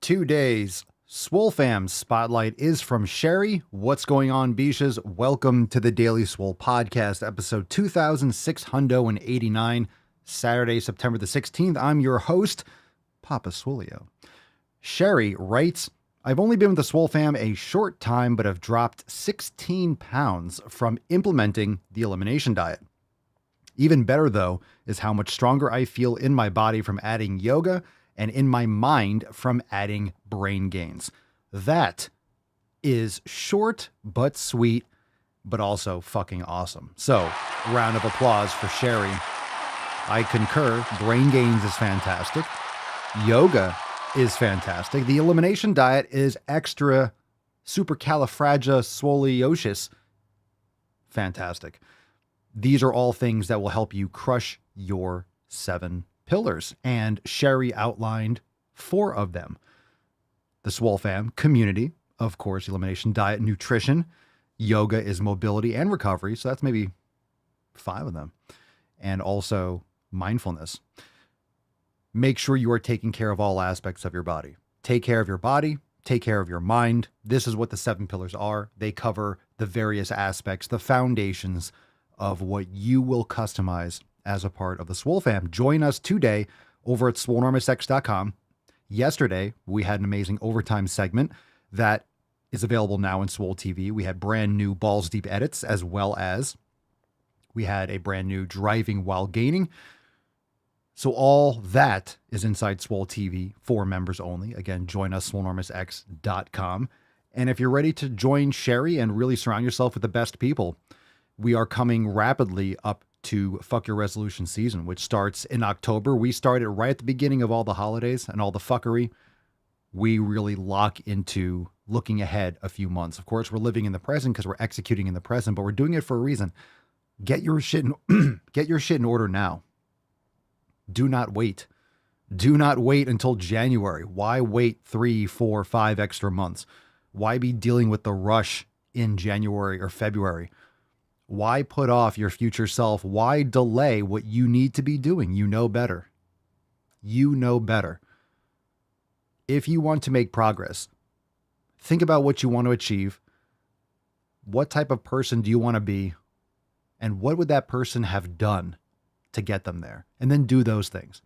Today's Swole Fam Spotlight is from Sherry. What's going on, Beaches? Welcome to the Daily Swole Podcast, episode 2689, Saturday, September the 16th. I'm your host, Papa Swolio. Sherry writes, I've only been with the Swole Fam a short time, but have dropped 16 pounds from implementing the elimination diet. Even better, though, is how much stronger I feel in my body from adding yoga and in my mind from adding brain gains. That is short but sweet, but also fucking awesome. So, round of applause for Sherry. I concur. Brain gains is fantastic. Yoga is fantastic. The elimination diet is extra supercalifragilisticexpialidocious. Fantastic. These are all things that will help you crush your 7 pillars, and Sherry outlined 4 of them. The Swole Fam community, of course, elimination diet, nutrition, yoga is mobility and recovery, so that's maybe 5 of them, and also mindfulness. Make sure you are taking care of all aspects of your body. Take care of your body, take care of your mind. This is what the 7 pillars are. They cover the various aspects, the foundations of what you will customize as a part of the Swole Fam. Join us today over at swolenormousx.com. Yesterday, we had an amazing overtime segment that is available now in Swole TV. We had brand new Balls Deep edits, as well as we had a brand new Driving While Gaining. So all that is inside Swole TV for members only. Again, join us, swolenormousx.com. And if you're ready to join Sherry and really surround yourself with the best people, we are coming rapidly up to Fuck Your Resolution season, which starts in October. We started right at the beginning of all the holidays and all the fuckery. We really lock into looking ahead a few months. Of course, we're living in the present because we're executing in the present, but we're doing it for a reason. Get your shit in, get your shit in order now. Do not wait. Do not wait until January. Why wait 3, 4, 5 extra months? Why be dealing with the rush in January or February? Why put off your future self? Why delay what you need to be doing? You know better. You know better. If you want to make progress, think about what you want to achieve. What type of person do you want to be? And what would that person have done to get them there? And then do those things.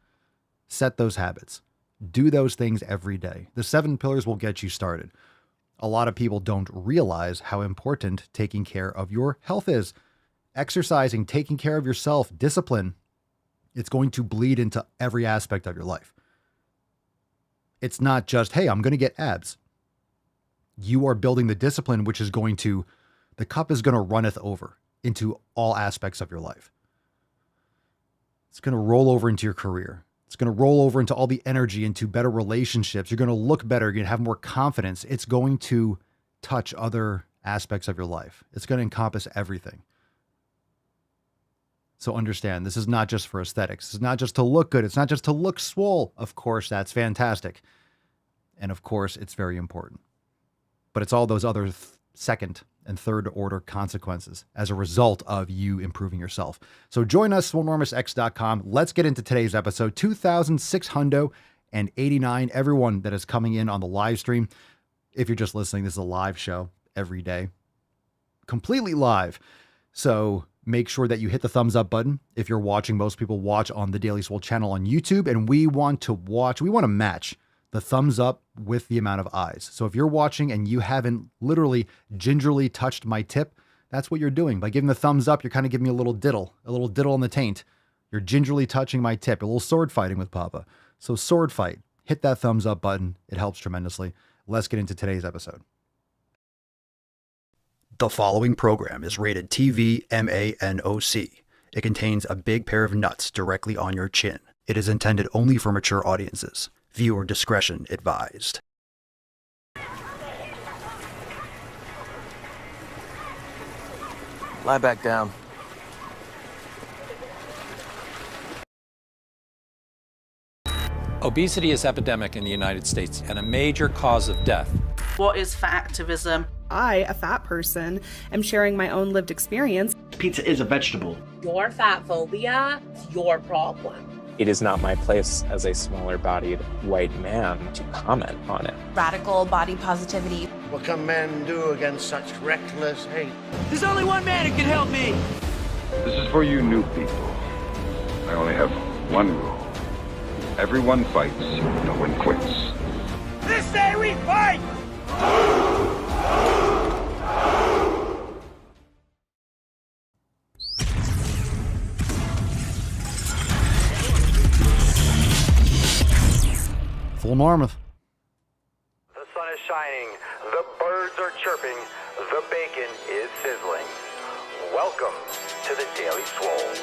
Set those habits. Do those things every day. The 7 pillars will get you started. A lot of people don't realize how important taking care of your health is. Exercising, taking care of yourself, discipline, it's going to bleed into every aspect of your life. It's not just, hey, I'm going to get abs. You are building the discipline, which is going to, the cup is going to runneth over into all aspects of your life. It's going to roll over into your career. It's going to roll over into all the energy, into better relationships. You're going to look better. You're going to have more confidence. It's going to touch other aspects of your life. It's going to encompass everything. So understand, this is not just for aesthetics. This is not just to look good. It's not just to look swole. Of course, that's fantastic. And of course, it's very important. But it's all those other second and third order consequences as a result of you improving yourself. So join us, swolenormousx.com. Let's get into today's episode, 2689. Everyone that is coming in on the live stream, if you're just listening, this is a live show every day, completely live. So make sure that you hit the thumbs up button. If you're watching, most people watch on the Daily Swole channel on YouTube, and we want to match the thumbs up with the amount of eyes. So if you're watching and you haven't literally gingerly touched my tip, that's what you're doing. By giving the thumbs up, you're kind of giving me a little diddle on the taint. You're gingerly touching my tip, a little sword fighting with Papa. So sword fight, hit that thumbs up button. It helps tremendously. Let's get into today's episode. The following program is rated TV MANOC. It contains a big pair of nuts directly on your chin. It is intended only for mature audiences. Viewer discretion advised. Lie back down. Obesity is epidemic in the United States and a major cause of death. What is fat activism? I, a fat person, am sharing my own lived experience. Pizza is a vegetable. Your fat phobia is your problem. It is not my place as a smaller bodied white man to comment on it. Radical body positivity. What can men do against such reckless hate? There's only one man who can help me. This is for you new people. I only have one rule. Everyone fights, no one quits. This day we fight! Full Normuth. The sun is shining, the birds are chirping, the bacon is sizzling. Welcome to the Daily Swole.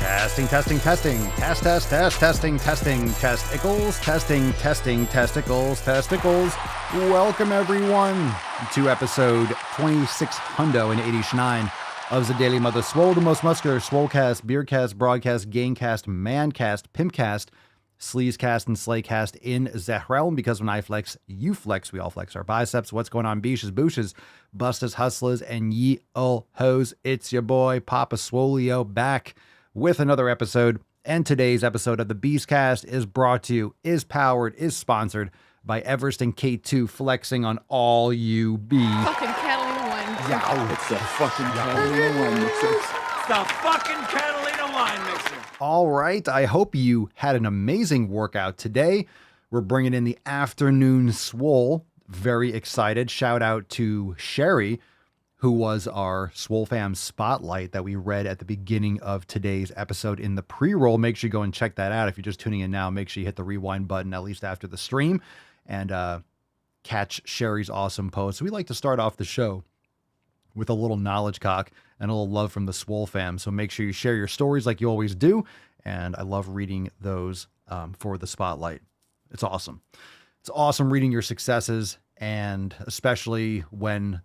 Testing. Testicles, testicles. Welcome, everyone, to episode 2689 of the Daily Mother Swole, the most muscular Swolecast, Beercast, Broadcast, Gamecast, Mancast, Pimpcast, Sleazecast, and Slaycast in the realm, because when I flex, you flex. We all flex our biceps. What's going on, beaches, booshes, bustas, hustlers, and ye ol' hoes? It's your boy, Papa Swolio, back with another episode, and today's episode of the Beastcast is brought to you, is powered, is sponsored by Everest and K2 flexing on all you bees. Fucking Catalina wine. Yeah, it's the fucking Catalina wine mixer. It's the fucking Catalina wine mixer. All right, I hope you had an amazing workout today. We're bringing in the afternoon swole. Very excited. Shout out to Sherry, who was our Swole Fam Spotlight that we read at the beginning of today's episode in the pre-roll. Make sure you go and check that out. If you're just tuning in now, make sure you hit the rewind button at least after the stream and catch Sherry's awesome post. We like to start off the show with a little knowledge cock and a little love from the Swole Fam. So make sure you share your stories like you always do. And I love reading those for the Spotlight. It's awesome. It's awesome reading your successes, and especially when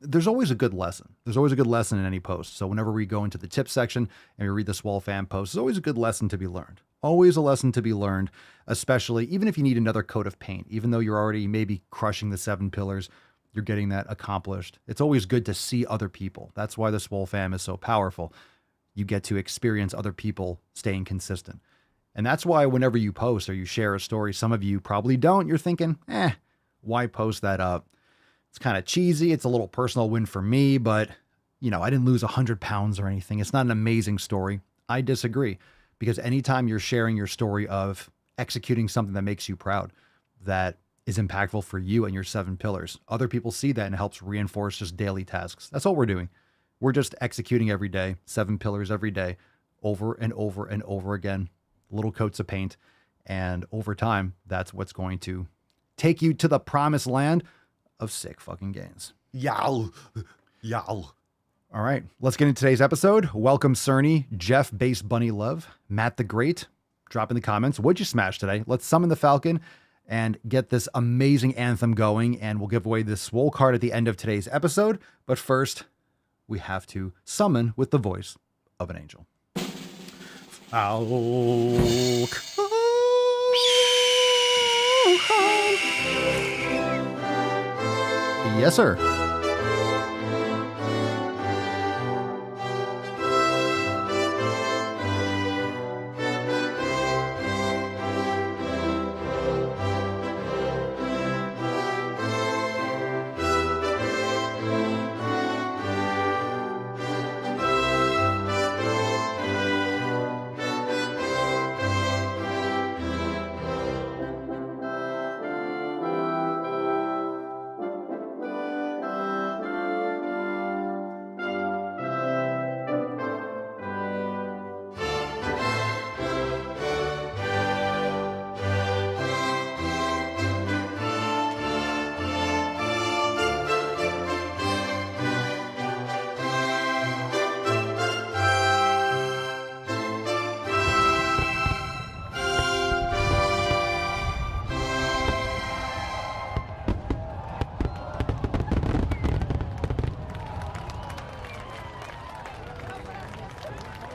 there's always a good lesson. There's always a good lesson in any post. So whenever we go into the tip section and we read the Swole Fam post, there's always a good lesson to be learned. Always a lesson to be learned, especially even if you need another coat of paint, even though you're already maybe crushing the 7 pillars, you're getting that accomplished. It's always good to see other people. That's why the Swole Fam is so powerful. You get to experience other people staying consistent. And that's why whenever you post or you share a story, some of you probably don't. You're thinking, why post that up? It's kind of cheesy. It's a little personal win for me, but I didn't lose 100 pounds or anything. It's not an amazing story. I disagree, because anytime you're sharing your story of executing something that makes you proud, that is impactful for you and your 7 pillars, other people see that and it helps reinforce just daily tasks. That's all we're doing. We're just executing every day, 7 pillars every day, over and over and over again, little coats of paint. And over time, that's what's going to take you to the promised land of sick fucking gains. Yow. All right, let's get into today's episode. Welcome, Cerny, Jeff, Base Bunny Love, Matt the Great. Drop in the comments, what'd you smash today? Let's summon the Falcon and get this amazing anthem going, and we'll give away this swole card at the end of today's episode. But first, we have to summon with the voice of an angel. Yes, sir.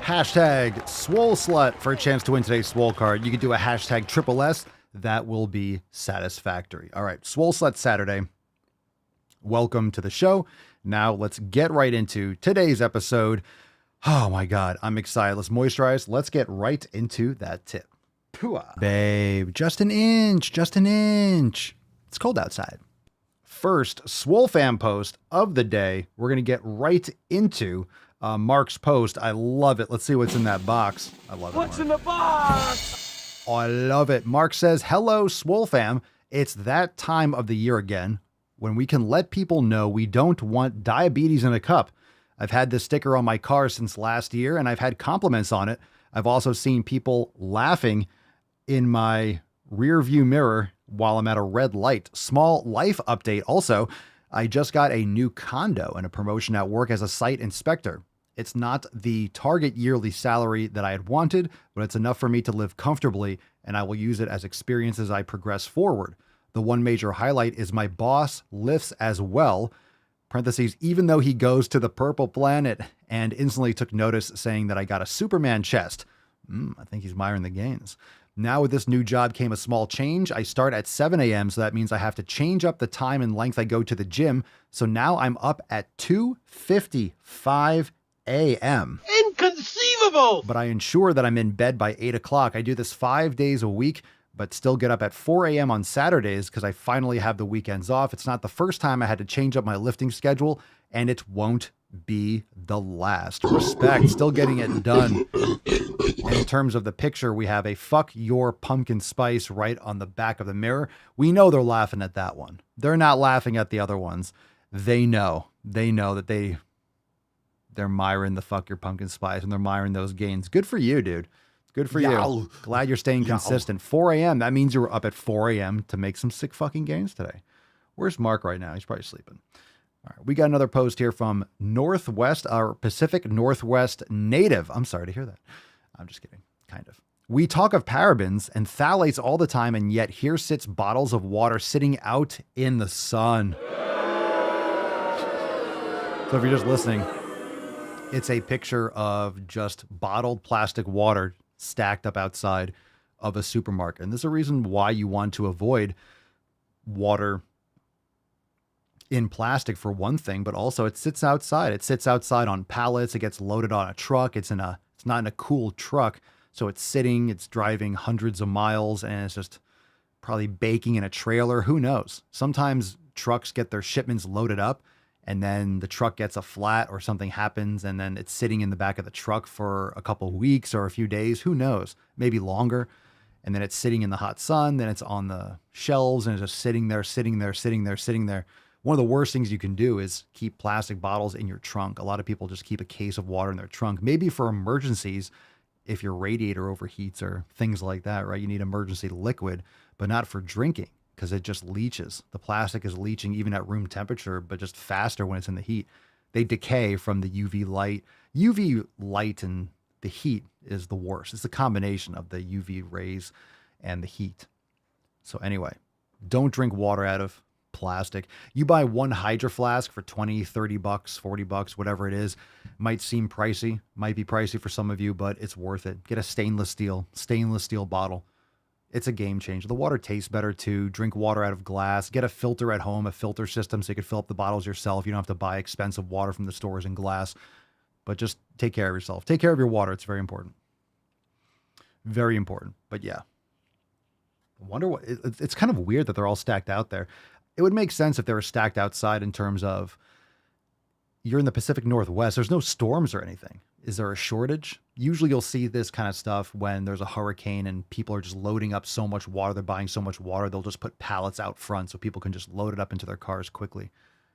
Hashtag Swole Slut for a chance to win today's Swole card. You can do a hashtag triple S. That will be satisfactory. All right, Swole Slut Saturday. welcome to the show. Now let's get right into today's episode. Oh my God, I'm excited. Let's moisturize. Let's get right into that tip. Pooah. Babe, just an inch. It's cold outside. First, Swole Fam post of the day. We're going to get right into Mark's post. I love it. Let's see what's in that box. I love it. What's in the box? Oh, I love it. Mark says, hello, Swole Fam. It's that time of the year again when we can let people know we don't want diabetes in a cup. I've had this sticker on my car since last year, and I've had compliments on it. I've also seen people laughing in my rear view mirror while I'm at a red light. Small life update also. I just got a new condo and a promotion at work as a site inspector. It's not the target yearly salary that I had wanted, but it's enough for me to live comfortably, and I will use it as experience as I progress forward. The one major highlight is my boss lifts as well. Parentheses, even though he goes to the purple planet, and instantly took notice saying that I got a Superman chest. I think he's admiring the gains. Now with this new job came a small change. I start at 7 a.m. So that means I have to change up the time and length I go to the gym. So now I'm up at 2:55 a.m. Inconceivable! But I ensure that I'm in bed by 8 o'clock. I do this 5 days a week, but still get up at 4 a.m. on Saturdays because I finally have the weekends off. It's not the first time I had to change up my lifting schedule, and it won't be the last. Respect, still getting it done. And in terms of the picture, we have a fuck your pumpkin spice right on the back of the mirror. We know they're laughing at that one. They're not laughing at the other ones. They know that they're miring the fuck your pumpkin spice and they're miring those gains. Good for you, dude. Good for you. Glad you're staying consistent. 4 a.m. That means you were up at 4 a.m. to make some sick fucking gains today. Where's Mark right now? He's probably sleeping. All right, we got another post here from Northwest, our Pacific Northwest native. I'm sorry to hear that. I'm just kidding. Kind of. We talk of parabens and phthalates all the time, and yet here sits bottles of water sitting out in the sun. So if you're just listening, it's a picture of just bottled plastic water stacked up outside of a supermarket. And there's a reason why you want to avoid water in plastic for one thing, but also it sits outside. It sits outside on pallets. It gets loaded on a truck. It's not in a cool truck. So it's sitting, it's driving hundreds of miles, and it's just probably baking in a trailer. Who knows? Sometimes trucks get their shipments loaded up and then the truck gets a flat or something happens and then it's sitting in the back of the truck for a couple of weeks or a few days. Who knows? Maybe longer. And then it's sitting in the hot sun. Then it's on the shelves and it's just sitting there. One of the worst things you can do is keep plastic bottles in your trunk. A lot of people just keep a case of water in their trunk, maybe for emergencies if your radiator overheats or things like that, right? You need emergency liquid, but not for drinking because it just leaches. The plastic is leaching even at room temperature, but just faster when it's in the heat. They decay from the UV light. UV light and the heat is the worst. It's the combination of the UV rays and the heat. So anyway, don't drink water out of plastic. You buy one Hydro Flask for 20, 30 bucks, 40 bucks, whatever it is. Might seem pricey, might be pricey for some of you, but it's worth it. Get a stainless steel bottle. It's a game changer. The water tastes better too. Drink water out of glass. Get a filter at home, a filter system so you can fill up the bottles yourself. You don't have to buy expensive water from the stores in glass, but just take care of yourself. Take care of your water. It's very important. Very important. But yeah, I wonder what, it's kind of weird that they're all stacked out there. It would make sense if they were stacked outside in terms of you're in the Pacific Northwest. There's no storms or anything. Is there a shortage? Usually you'll see this kind of stuff when there's a hurricane and people are just loading up so much water. They're buying so much water. They'll just put pallets out front so people can just load it up into their cars quickly.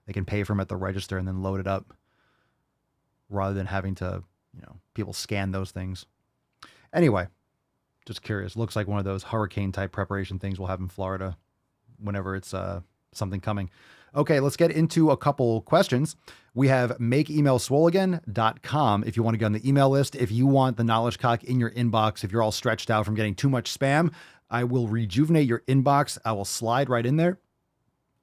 They can pay for them at the register and then load it up rather than having to, people scan those things. Anyway, just curious. Looks like one of those hurricane type preparation things we'll have in Florida whenever it's something coming. Okay, let's get into a couple questions. We have makeemailswoleagain.com if you want to get on the email list. If you want the knowledge cock in your inbox, if you're all stretched out from getting too much spam, I will rejuvenate your inbox. I will slide right in there.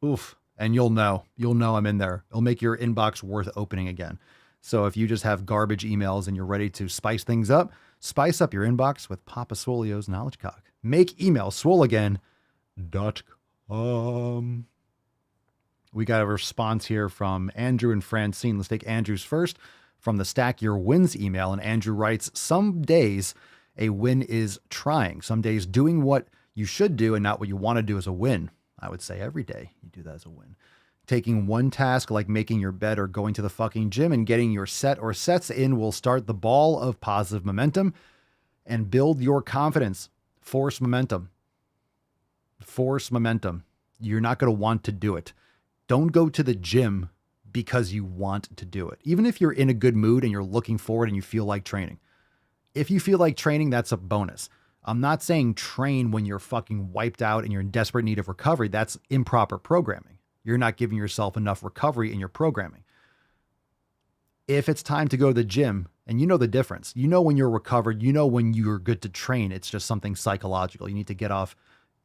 Oof. And you'll know I'm in there. It'll make your inbox worth opening again. So if you just have garbage emails and you're ready to spice things up, spice up your inbox with Papa Swolio's knowledge cock. Makeemailswoleagain.com. We got a response here from Andrew and Francine. Let's take Andrew's first from the Stack Your Wins email. And Andrew writes, some days a win is trying. Some days doing what you should do and not what you want to do is a win. I would say every day you do that as a win. Taking one task like making your bed or going to the fucking gym and getting your set or sets in will start the ball of positive momentum and build your confidence. Force momentum. Force momentum. You're not going to want to do it. Don't go to the gym because you want to do it. Even if you're in a good mood and you're looking forward and you feel like training. If you feel like training, that's a bonus. I'm not saying train when you're fucking wiped out and you're in desperate need of recovery. That's improper programming. You're not giving yourself enough recovery in your programming. If it's time to go to the gym, and you know the difference, you know when you're recovered, you know when you're good to train, it's just something psychological. You need to get out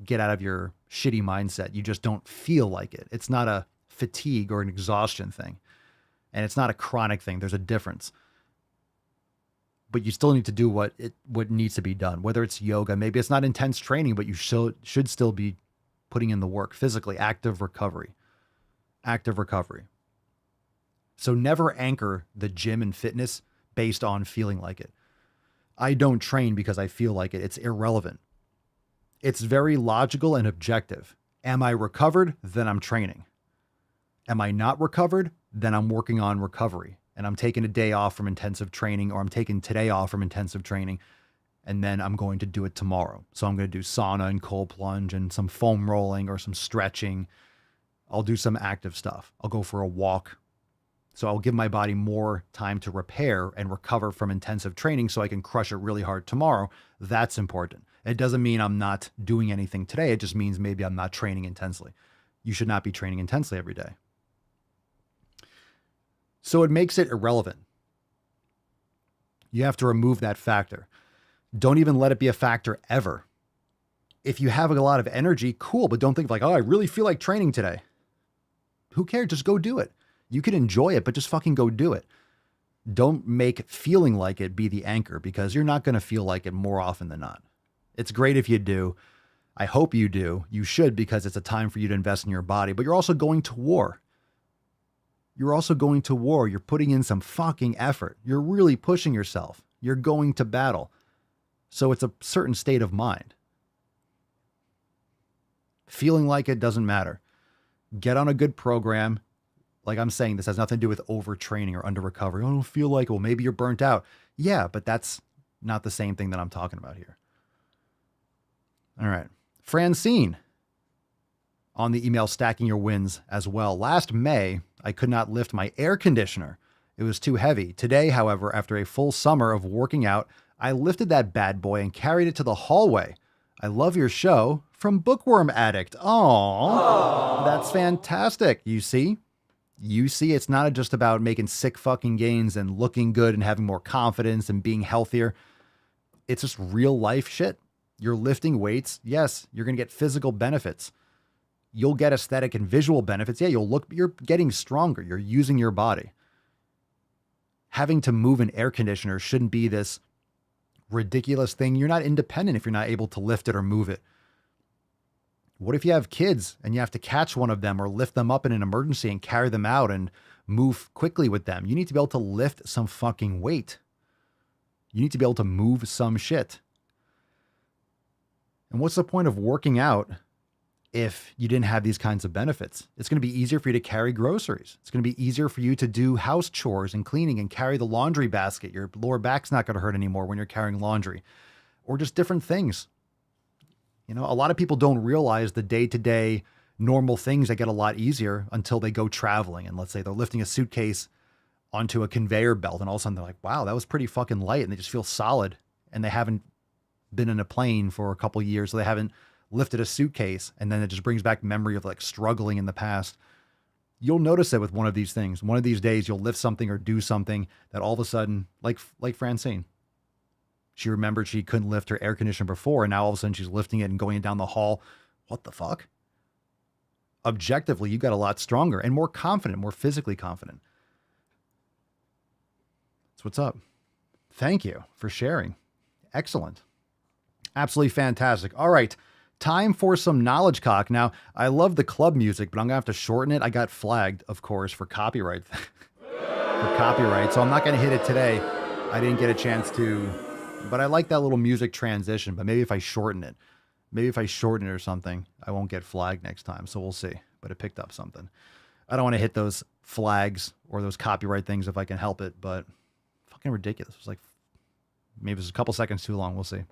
of your shitty mindset. You just don't feel like it. It's not a fatigue or an exhaustion thing. And it's not a chronic thing. There's a difference. But you still need to do what needs to be done. Whether it's yoga, maybe it's not intense training, but you should still be putting in the work physically. Active recovery. Active recovery. So never anchor the gym and fitness based on feeling like it. I don't train because I feel like it. It's irrelevant. It's very logical and objective. Am I recovered? Then I'm training. Am I not recovered? Then I'm working on recovery. And I'm taking a day off from intensive training, or I'm taking today off from intensive training, and then I'm going to do it tomorrow. So I'm going to do sauna and cold plunge and some foam rolling or some stretching. I'll do some active stuff. I'll go for a walk. So I'll give my body more time to repair and recover from intensive training so I can crush it really hard tomorrow. That's important. It doesn't mean I'm not doing anything today. It just means maybe I'm not training intensely. You should not be training intensely every day. So it makes it irrelevant. You have to remove that factor. Don't even let it be a factor ever. If you have a lot of energy, cool, but don't think like, oh, I really feel like training today. Who cares? Just go do it. You can enjoy it, but just fucking go do it. Don't make feeling like it be the anchor, because you're not going to feel like it more often than not. It's great if you do. I hope you do. You should, because it's a time for you to invest in your body, but you're also going to war. You're also going to war. You're putting in some fucking effort. You're really pushing yourself. You're going to battle. So it's a certain state of mind. Feeling like it doesn't matter. Get on a good program. Like I'm saying, this has nothing to do with overtraining or under recovery. I don't feel like, well, maybe you're burnt out. Yeah, but that's not the same thing that I'm talking about here. All right. Francine on the email stacking your wins as well. Last May, I could not lift my air conditioner. It was too heavy. Today, however, after a full summer of working out, I lifted that bad boy and carried it to the hallway. I love your show. From Bookworm Addict. Aww. That's fantastic. You see, it's not just about making sick fucking gains and looking good and having more confidence and being healthier. It's just real life shit. You're lifting weights. Yes, you're going to get physical benefits. You'll get aesthetic and visual benefits. Yeah, you're getting stronger. You're using your body. Having to move an air conditioner shouldn't be this ridiculous thing. You're not independent if you're not able to lift it or move it. What if you have kids and you have to catch one of them or lift them up in an emergency and carry them out and move quickly with them? You need to be able to lift some fucking weight. You need to be able to move some shit. And what's the point of working out if you didn't have these kinds of benefits? It's going to be easier for you to carry groceries. It's going to be easier for you to do house chores and cleaning and carry the laundry basket. Your lower back's not going to hurt anymore when you're carrying laundry, or just different things. You know, a lot of people don't realize the day-to-day normal things that get a lot easier until they go traveling. And let's say they're lifting a suitcase onto a conveyor belt and all of a sudden they're like, wow, that was pretty fucking light. And they just feel solid, and they haven't been in a plane for a couple of years. So they haven't lifted a suitcase, and then it just brings back memory of like struggling in the past. You'll notice it with one of these things. One of these days you'll lift something or do something that all of a sudden, like Francine, she remembered she couldn't lift her air conditioner before, and now all of a sudden she's lifting it and going down the hall. What the fuck? Objectively, you got a lot stronger and more confident, more physically confident. That's what's up. Thank you for sharing. Excellent. Absolutely fantastic. All right. time for some knowledge cock. Now, I love the club music, but I'm going to have to shorten it. I got flagged, of course, for copyright. So I'm not going to hit it today. I didn't get a chance to, but I like that little music transition. But maybe if I shorten it, or something, I won't get flagged next time. So we'll see. But it picked up something. I don't want to hit those flags or those copyright things if I can help it, but fucking ridiculous. It was like, maybe it was a couple seconds too long. We'll see.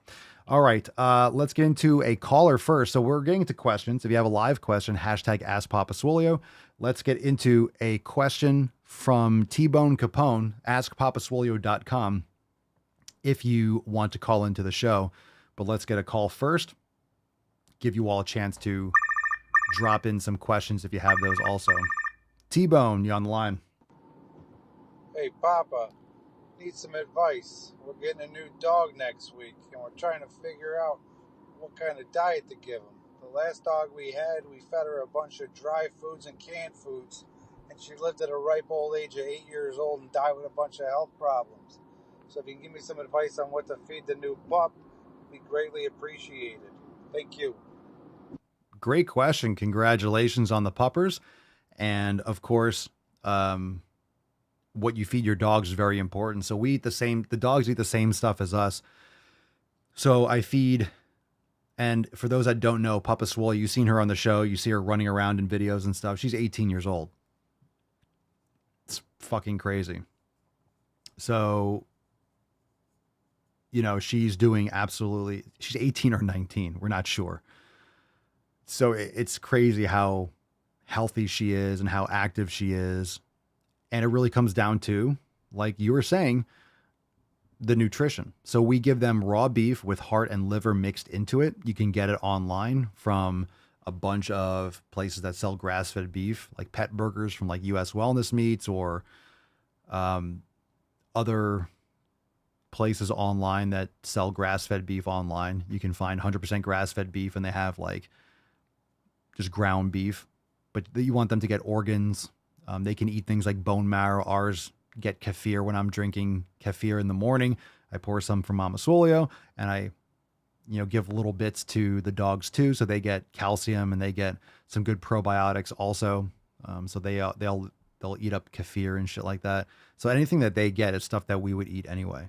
All right. Let's get into a caller first. So we're getting into questions. If you have a live question, hashtag AskPapaSwolio. Let's get into a question from T-Bone Capone, askpapaswolio.com, if you want to call into the show. But let's get a call first. Give you all a chance to drop in some questions if you have those also. T-Bone, you on the line? Hey, Papa, need some advice. We're getting a new dog next week, and we're trying to figure out what kind of diet to give him. The last dog we had, we fed her a bunch of dry foods and canned foods, and she lived at a ripe old age of 8 years old and died with a bunch of health problems. So if you can give me some advice on what to feed the new pup, it'd be greatly appreciated. Thank you. Great question. Congratulations on the puppers. And of course, what you feed your dogs is very important. So we eat the dogs eat the same stuff as us. So I feed, and for those that don't know, Papa Swole, you've seen her on the show. You see her running around in videos and stuff. She's 18 years old. It's fucking crazy. So, she's 18 or 19. We're not sure. So it's crazy how healthy she is and how active she is. And it really comes down to, like you were saying, the nutrition. So we give them raw beef with heart and liver mixed into it. You can get it online from a bunch of places that sell grass-fed beef, like Pet Burgers from like US Wellness Meats, or other places online that sell grass-fed beef online. You can find 100% grass-fed beef, and they have like just ground beef, but you want them to get organs. They can eat things like bone marrow. Ours get kefir. When I'm drinking kefir in the morning, I pour some from Mama Swolio, and I, give little bits to the dogs too. So they get calcium and they get some good probiotics also. So they'll eat up kefir and shit like that. So anything that they get is stuff that we would eat anyway.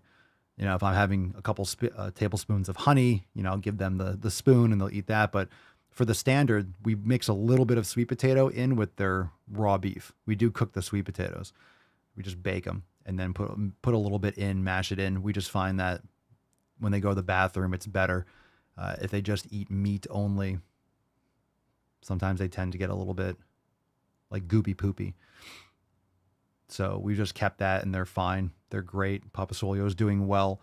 If I'm having a couple tablespoons of honey, I'll give them the spoon and they'll eat that. But for the standard, we mix a little bit of sweet potato in with their raw beef. We do cook the sweet potatoes. We just bake them and then put a little bit in, mash it in. We just find that when they go to the bathroom, it's better. If they just eat meat only, sometimes they tend to get a little bit like goopy poopy. So we just kept that, and they're fine. They're great. Papa Swolio is doing well.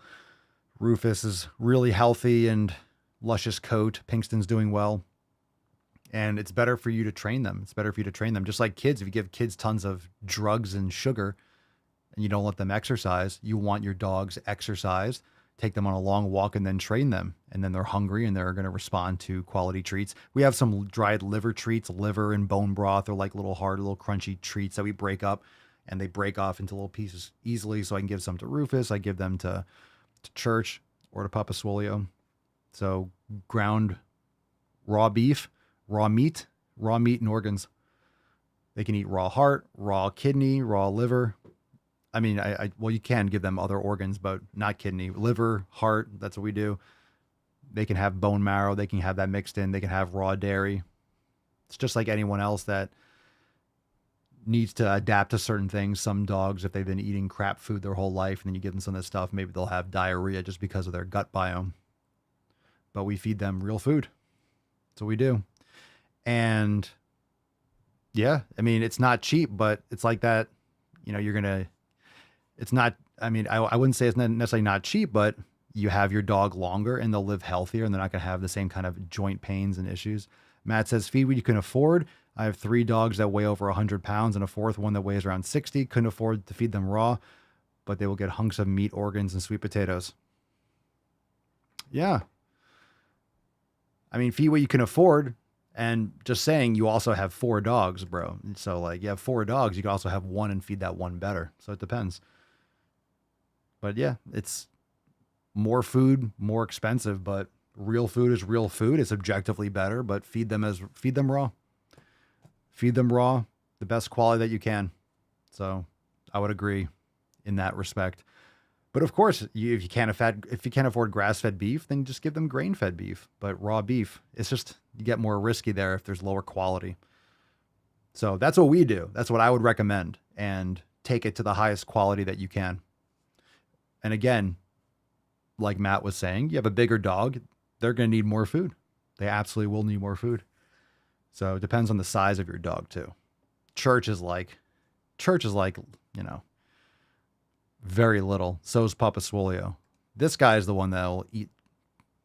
Rufus is really healthy and luscious coat. Pinkston's doing well. And it's better for you to train them. Just like kids, if you give kids tons of drugs and sugar and you don't let them exercise, you want your dogs exercised, take them on a long walk, and then train them. And then they're hungry and they're going to respond to quality treats. We have some dried liver treats, liver and bone broth. They're like little hard, little crunchy treats that we break up, and they break off into little pieces easily. So I can give some to Rufus. I give them to Church or to Papa Swolio. So ground raw beef, raw meat and organs. They can eat raw heart, raw kidney, raw liver. I mean, well, you can give them other organs, but not kidney, liver, heart. That's what we do. They can have bone marrow. They can have that mixed in. They can have raw dairy. It's just like anyone else that needs to adapt to certain things. Some dogs, if they've been eating crap food their whole life, and then you give them some of this stuff, maybe they'll have diarrhea just because of their gut biome. But we feed them real food. That's what we do. And yeah, I mean, it's not cheap, but it's like that, it's not, I mean, I wouldn't say it's necessarily not cheap, but you have your dog longer and they'll live healthier and they're not going to have the same kind of joint pains and issues. Matt says, feed what you can afford. I have 3 dogs that weigh over 100 pounds and a 4th one that weighs around 60. Couldn't afford to feed them raw, but they will get hunks of meat, organs, and sweet potatoes. Yeah. I mean, feed what you can afford. And just saying, you also have 4 dogs, bro. So like you have 4 dogs, you can also have one and feed that one better. So it depends. But yeah, it's more food, more expensive, but Real food is real food. It's objectively better, but feed them raw. Feed them raw, the best quality that you can. So I would agree in that respect. But of course, if you can't afford grass-fed beef, then just give them grain-fed beef. But raw beef, it's just, you get more risky there if there's lower quality. So that's what we do. That's what I would recommend, and take it to the highest quality that you can. And again, like Matt was saying, you have a bigger dog, they're going to need more food. They absolutely will need more food. So it depends on the size of your dog too. Church is like, very little. So is Papa Swolio. This guy is the one that'll eat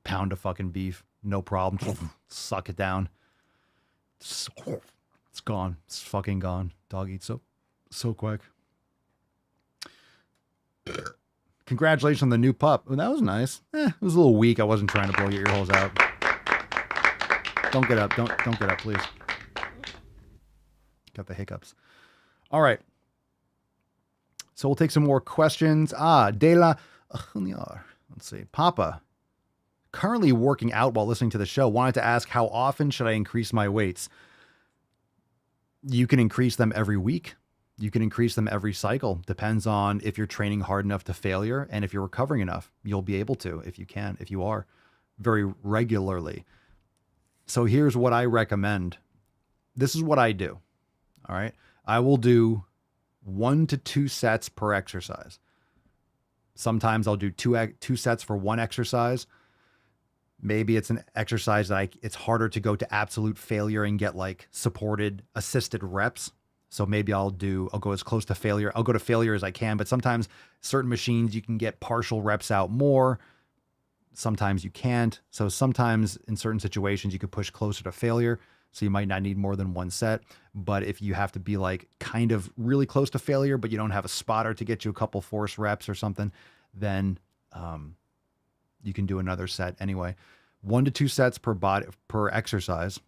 pound of fucking beef. No problem. Suck it down. It's gone. It's fucking gone. Dog eats so quick. Congratulations on the new pup. Oh, that was nice. It was a little weak. I wasn't trying to blow your ear holes out. Don't get up. Don't get up, please. Got the hiccups. All right. So we'll take some more questions. Let's see. Papa, currently working out while listening to the show, wanted to ask, how often should I increase my weights? You can increase them every week. You can increase them every cycle. Depends on if you're training hard enough to failure, and if you're recovering enough. You'll be able to, if you are, very regularly. So here's what I recommend. This is what I do. All right. I will do 1 to 2 sets per exercise. Sometimes I'll do two sets for one exercise. Maybe it's an exercise that it's harder to go to absolute failure and get like supported, assisted reps. So maybe I'll go as close to failure. I'll go to failure as I can, but sometimes certain machines, you can get partial reps out more. Sometimes you can't. So sometimes in certain situations, you could push closer to failure. So you might not need more than 1 set. But if you have to be like kind of really close to failure, but you don't have a spotter to get you a couple force reps or something, then you can do another set anyway. 1 to 2 sets per exercise.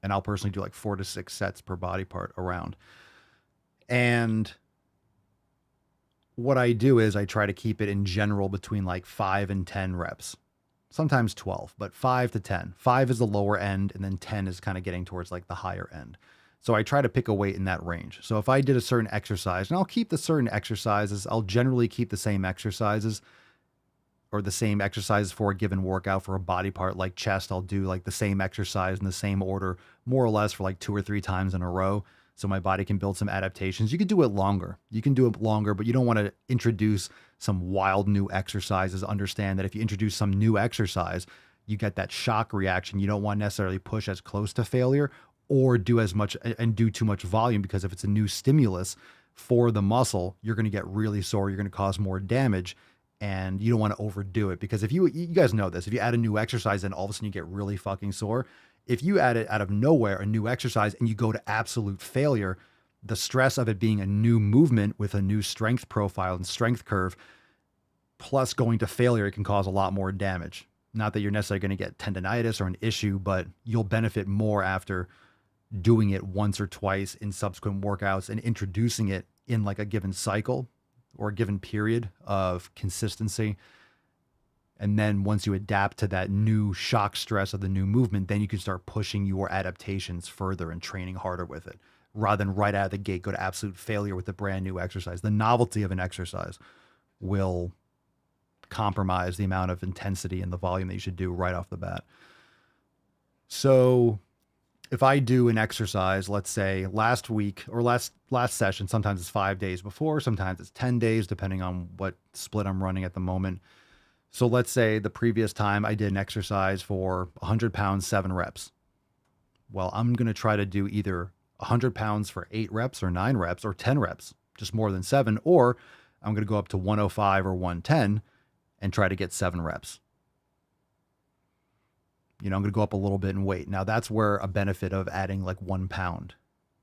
And I'll personally do like 4 to 6 sets per body part around. And what I do is I try to keep it in general between like 5 and 10 reps. Sometimes 12, but 5 to 10. 5 is the lower end, and then 10 is kind of getting towards like the higher end. So I try to pick a weight in that range. So if I did a certain exercise, and I'll keep the certain exercises, I'll generally keep the same exercises, or the same exercises for a given workout. For a body part like chest, I'll do like the same exercise in the same order, more or less, for like 2 or 3 times in a row. So my body can build some adaptations. You could do it longer. But you don't want to introduce some wild new exercises. Understand that if you introduce some new exercise, you get that shock reaction. You don't want to necessarily push as close to failure or do as much and do too much volume, because if it's a new stimulus for the muscle, you're going to get really sore. You're going to cause more damage, and you don't want to overdo it, because if you guys know this, if you add a new exercise and all of a sudden you get really fucking sore, if you add it out of nowhere, a new exercise, and you go to absolute failure, the stress of it being a new movement with a new strength profile and strength curve, plus going to failure, it can cause a lot more damage. Not that you're necessarily going to get tendonitis or an issue, but you'll benefit more after doing it once or twice in subsequent workouts and introducing it in like a given cycle or a given period of consistency. And then once you adapt to that new shock stress of the new movement, then you can start pushing your adaptations further and training harder with it, rather than right out of the gate go to absolute failure with a brand new exercise. The novelty of an exercise will compromise the amount of intensity and the volume that you should do right off the bat. So if I do an exercise, let's say last week or last session, sometimes it's 5 days before, sometimes it's 10 days, depending on what split I'm running at the moment. So let's say the previous time I did an exercise for 100 pounds, 7 reps. Well, I'm going to try to do either 100 pounds for 8 reps or 9 reps or 10 reps, just more than 7, or I'm going to go up to 105 or 110 and try to get 7 reps. I'm going to go up a little bit in weight. Now that's where a benefit of adding like 1 pound,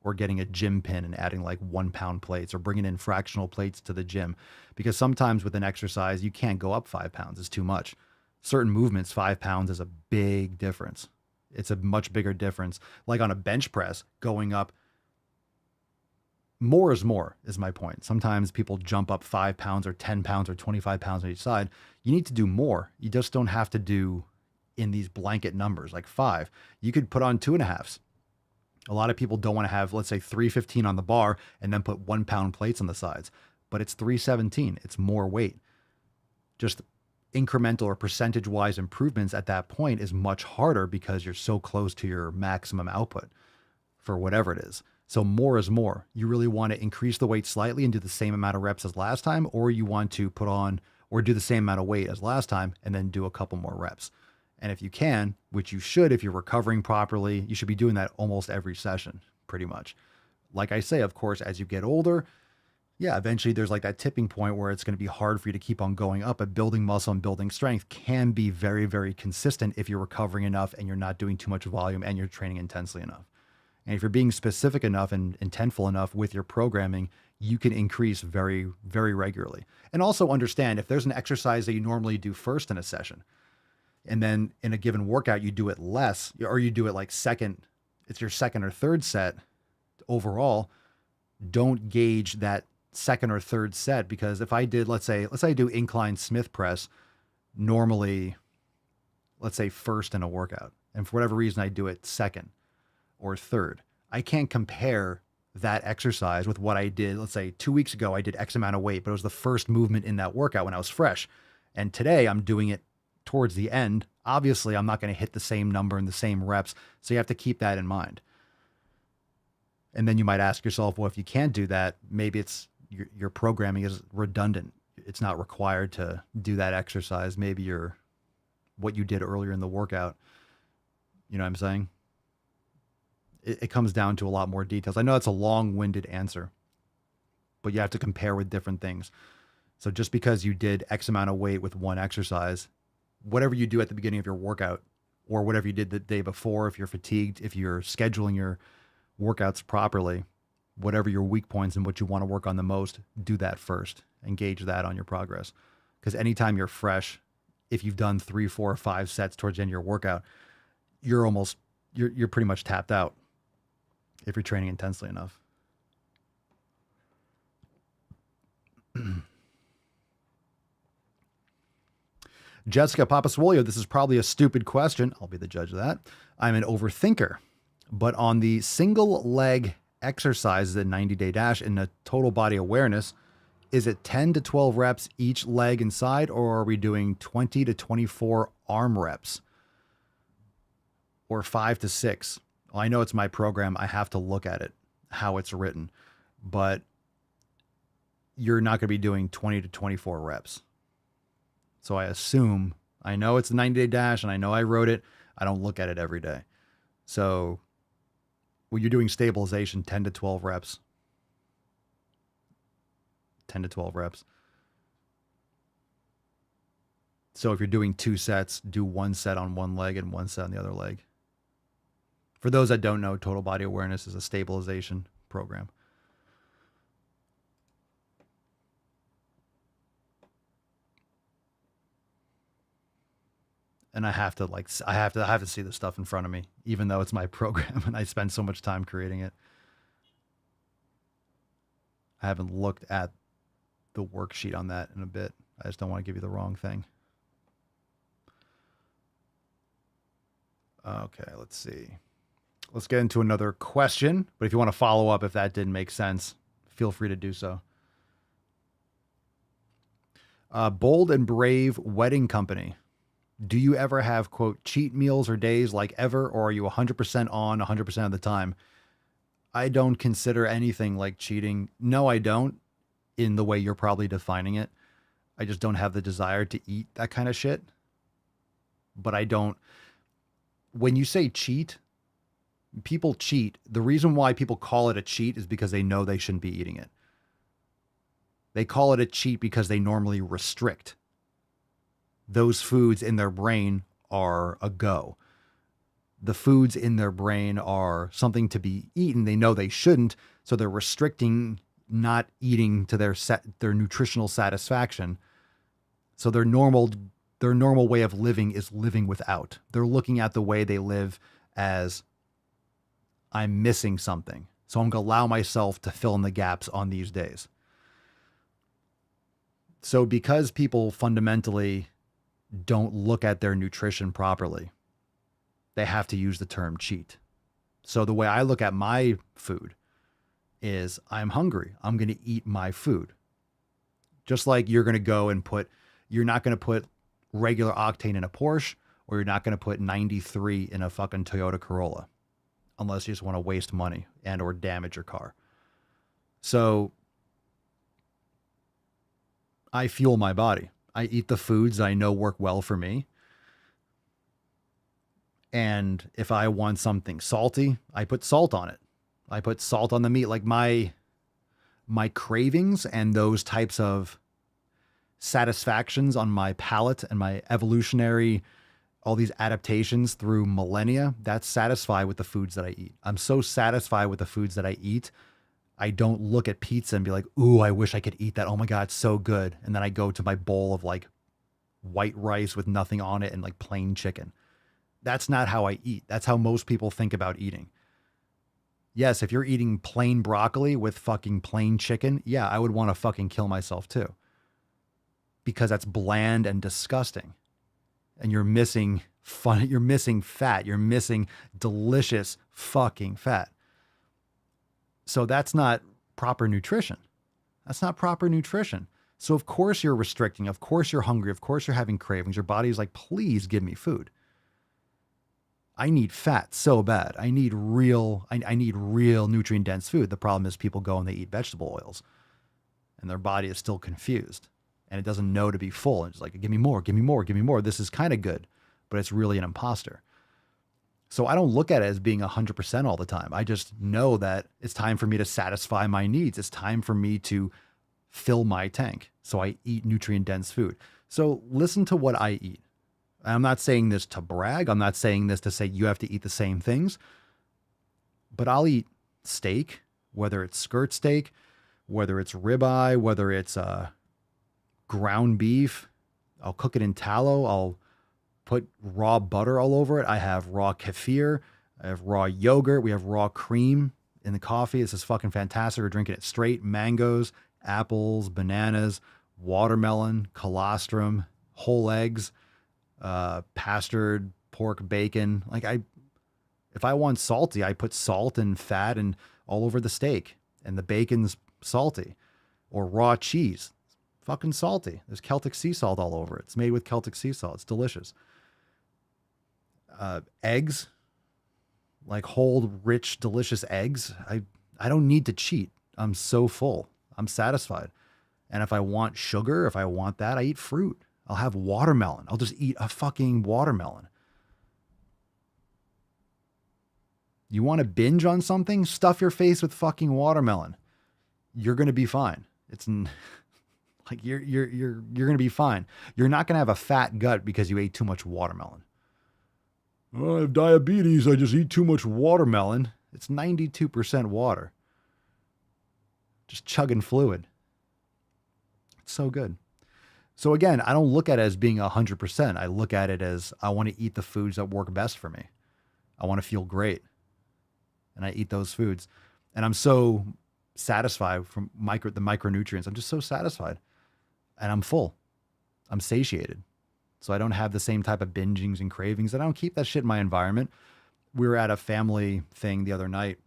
or getting a gym pin and adding like 1 pound plates, or bringing in fractional plates to the gym. Because sometimes with an exercise, you can't go up 5 pounds. It's too much. Certain movements, 5 pounds is a big difference. It's a much bigger difference. Like on a bench press, going up more is more is my point. Sometimes people jump up 5 pounds or 10 pounds or 25 pounds on each side. You need to do more. You just don't have to do in these blanket numbers like 5. You could put on 2.5s. A lot of people don't want to have, let's say, 315 on the bar and then put 1 pound plates on the sides, but it's 317. It's more weight. Just incremental or percentage wise improvements at that point is much harder because you're so close to your maximum output for whatever it is. So more is more. You really want to increase the weight slightly and do the same amount of reps as last time, or you want to put on or do the same amount of weight as last time and then do a couple more reps. And if you can, which you should, if you're recovering properly, you should be doing that almost every session, pretty much. Like I say, of course, as you get older, yeah, eventually there's like that tipping point where it's going to be hard for you to keep on going up, but building muscle and building strength can be very, very consistent if you're recovering enough and you're not doing too much volume and you're training intensely enough. And if you're being specific enough and intentful enough with your programming, you can increase very, very regularly. And also understand if there's an exercise that you normally do first in a session, and then in a given workout, you do it less, or you do it like second, it's your second or third set overall, don't gauge that second or third set. Because if I did, let's say I do incline Smith press normally, let's say first in a workout, and for whatever reason I do it second or third, I can't compare that exercise with what I did. Let's say 2 weeks ago, I did X amount of weight, but it was the first movement in that workout when I was fresh. And today I'm doing it towards the end. Obviously, I'm not going to hit the same number and the same reps. So you have to keep that in mind. And then you might ask yourself, well, if you can't do that, maybe it's your programming is redundant. It's not required to do that exercise. Maybe what you did earlier in the workout. You know what I'm saying? It comes down to a lot more details. I know it's a long-winded answer, but you have to compare with different things. So just because you did X amount of weight with one exercise, whatever you do at the beginning of your workout or whatever you did the day before, if you're fatigued, if you're scheduling your workouts properly, whatever your weak points and what you want to work on the most, do that first. Engage that on your progress. Because anytime you're fresh, if you've done 3, 4, 5 sets towards the end of your workout, you're pretty much tapped out if you're training intensely enough. Jessica Papaswolio, this is probably a stupid question. I'll be the judge of that. I'm an overthinker, but on the single leg exercises at 90-day dash in a total body awareness, is it 10 to 12 reps each leg inside, or are we doing 20 to 24 arm reps or 5 to 6? Well, I know it's my program. I have to look at it, how it's written, but you're not going to be doing 20 to 24 reps. So I assume, I know it's a 90-day dash and I know I wrote it. I don't look at it every day. So when you're doing stabilization, 10 to 12 reps. 10 to 12 reps. So if you're doing 2 sets, do 1 set on one leg and 1 set on the other leg. For those that don't know, total body awareness is a stabilization program. And I have to see the stuff in front of me, even though it's my program and I spend so much time creating it. I haven't looked at the worksheet on that in a bit. I just don't want to give you the wrong thing. Okay, let's see. Let's get into another question. But if you want to follow up, if that didn't make sense, feel free to do so. Bold and Brave Wedding Company. Do you ever have, quote, cheat meals or days like ever, or are you 100% on 100% of the time? I don't consider anything like cheating. No, I don't, in the way you're probably defining it. I just don't have the desire to eat that kind of shit. But I don't. When you say cheat, people cheat. The reason why people call it a cheat is because they know they shouldn't be eating it. They call it a cheat because they normally restrict. Those foods in their brain are a go. The foods in their brain are something to be eaten. They know they shouldn't, so they're restricting not eating to their nutritional satisfaction. So their normal way of living is living without. They're looking at the way they live as I'm missing something. So I'm going to allow myself to fill in the gaps on these days. So because people fundamentally don't look at their nutrition properly, they have to use the term cheat. So the way I look at my food is I'm hungry. I'm going to eat my food. Just like you're going to go and you're not going to put regular octane in a Porsche, or you're not going to put 93 in a fucking Toyota Corolla, unless you just want to waste money and or damage your car. So I fuel my body. I eat the foods I know work well for me. And if I want something salty, I put salt on it. I put salt on the meat. Like my cravings and those types of satisfactions on my palate and my evolutionary, all these adaptations through millennia, that's satisfied with the foods that I eat. I'm so satisfied with the foods that I eat. I don't look at pizza and be like, ooh, I wish I could eat that. Oh my God, it's so good. And then I go to my bowl of like white rice with nothing on it and like plain chicken. That's not how I eat. That's how most people think about eating. Yes, if you're eating plain broccoli with fucking plain chicken, yeah, I would want to fucking kill myself too. Because that's bland and disgusting. And you're missing fat. You're missing delicious fucking fat. So that's not proper nutrition. That's not proper nutrition. So of course you're restricting. Of course you're hungry. Of course you're having cravings. Your body's like, please give me food. I need fat so bad. I need real nutrient dense food. The problem is people go and they eat vegetable oils and their body is still confused and it doesn't know to be full. It's like, give me more, give me more, give me more. This is kind of good, but it's really an imposter. So I don't look at it as being 100% all the time. I just know that it's time for me to satisfy my needs. It's time for me to fill my tank. So I eat nutrient dense food. So listen to what I eat. I'm not saying this to brag. I'm not saying this to say you have to eat the same things, but I'll eat steak, whether it's skirt steak, whether it's ribeye, whether it's ground beef. I'll cook it in tallow. I'll put raw butter all over it. I have raw kefir. I have raw yogurt. We have raw cream in the coffee. This is fucking fantastic. We're drinking it straight. Mangoes, apples, bananas, watermelon, colostrum, whole eggs, pastured pork, bacon. If I want salty, I put salt and fat and all over the steak, and the bacon's salty. Or raw cheese, fucking salty. There's Celtic sea salt all over it. It's made with Celtic sea salt. It's delicious. Eggs, like whole, rich, delicious eggs. I don't need to cheat. I'm so full. I'm satisfied. And if I want sugar, if I want that, I eat fruit. I'll have watermelon. I'll just eat a fucking watermelon. You want to binge on something? Stuff your face with fucking watermelon. You're going to be fine. It's like you're going to be fine. You're not going to have a fat gut because you ate too much watermelon. Oh, I have diabetes. I just eat too much watermelon. It's 92% water. Just chugging fluid. It's so good. So again, I don't look at it as being 100%. I look at it as I want to eat the foods that work best for me. I want to feel great. And I eat those foods. And I'm so satisfied from the micronutrients. I'm just so satisfied. And I'm full. I'm satiated. So I don't have the same type of bingings and cravings. And I don't keep that shit in my environment. We were at a family thing the other night.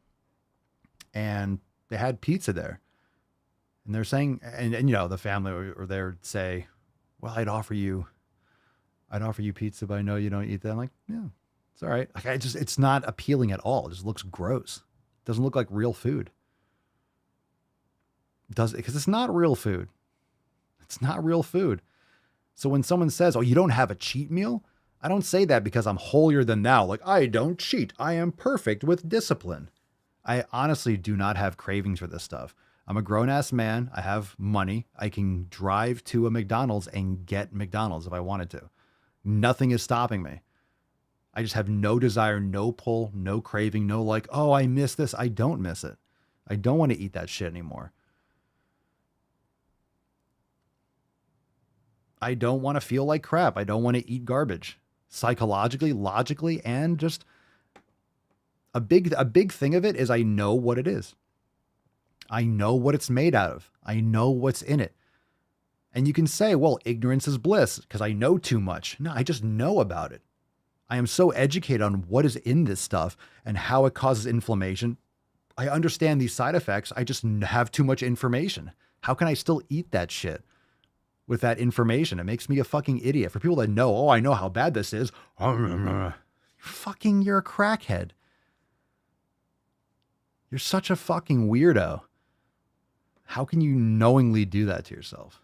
And they had pizza there. And they're saying, and you know, the family or they'd say, well, I'd offer you pizza, but I know you don't eat that. I'm like, yeah, it's all right. Like it's not appealing at all. It just looks gross. It doesn't look like real food. Because it's not real food. It's not real food. So when someone says, oh, you don't have a cheat meal, I don't say that because I'm holier than thou. Like, I don't cheat. I am perfect with discipline. I honestly do not have cravings for this stuff. I'm a grown-ass man. I have money. I can drive to a McDonald's and get McDonald's if I wanted to. Nothing is stopping me. I just have no desire, no pull, no craving, no like, oh, I miss this. I don't miss it. I don't want to eat that shit anymore. I don't want to feel like crap. I don't want to eat garbage. Psychologically, logically, and just A big thing of it is I know what it is. I know what it's made out of. I know what's in it. And you can say, well, ignorance is bliss because I know too much. No, I just know about it. I am so educated on what is in this stuff and how it causes inflammation. I understand these side effects. I just have too much information. How can I still eat that shit with that information? It makes me a fucking idiot. For people that know, oh, I know how bad this is. You're a crackhead. You're such a fucking weirdo. How can you knowingly do that to yourself?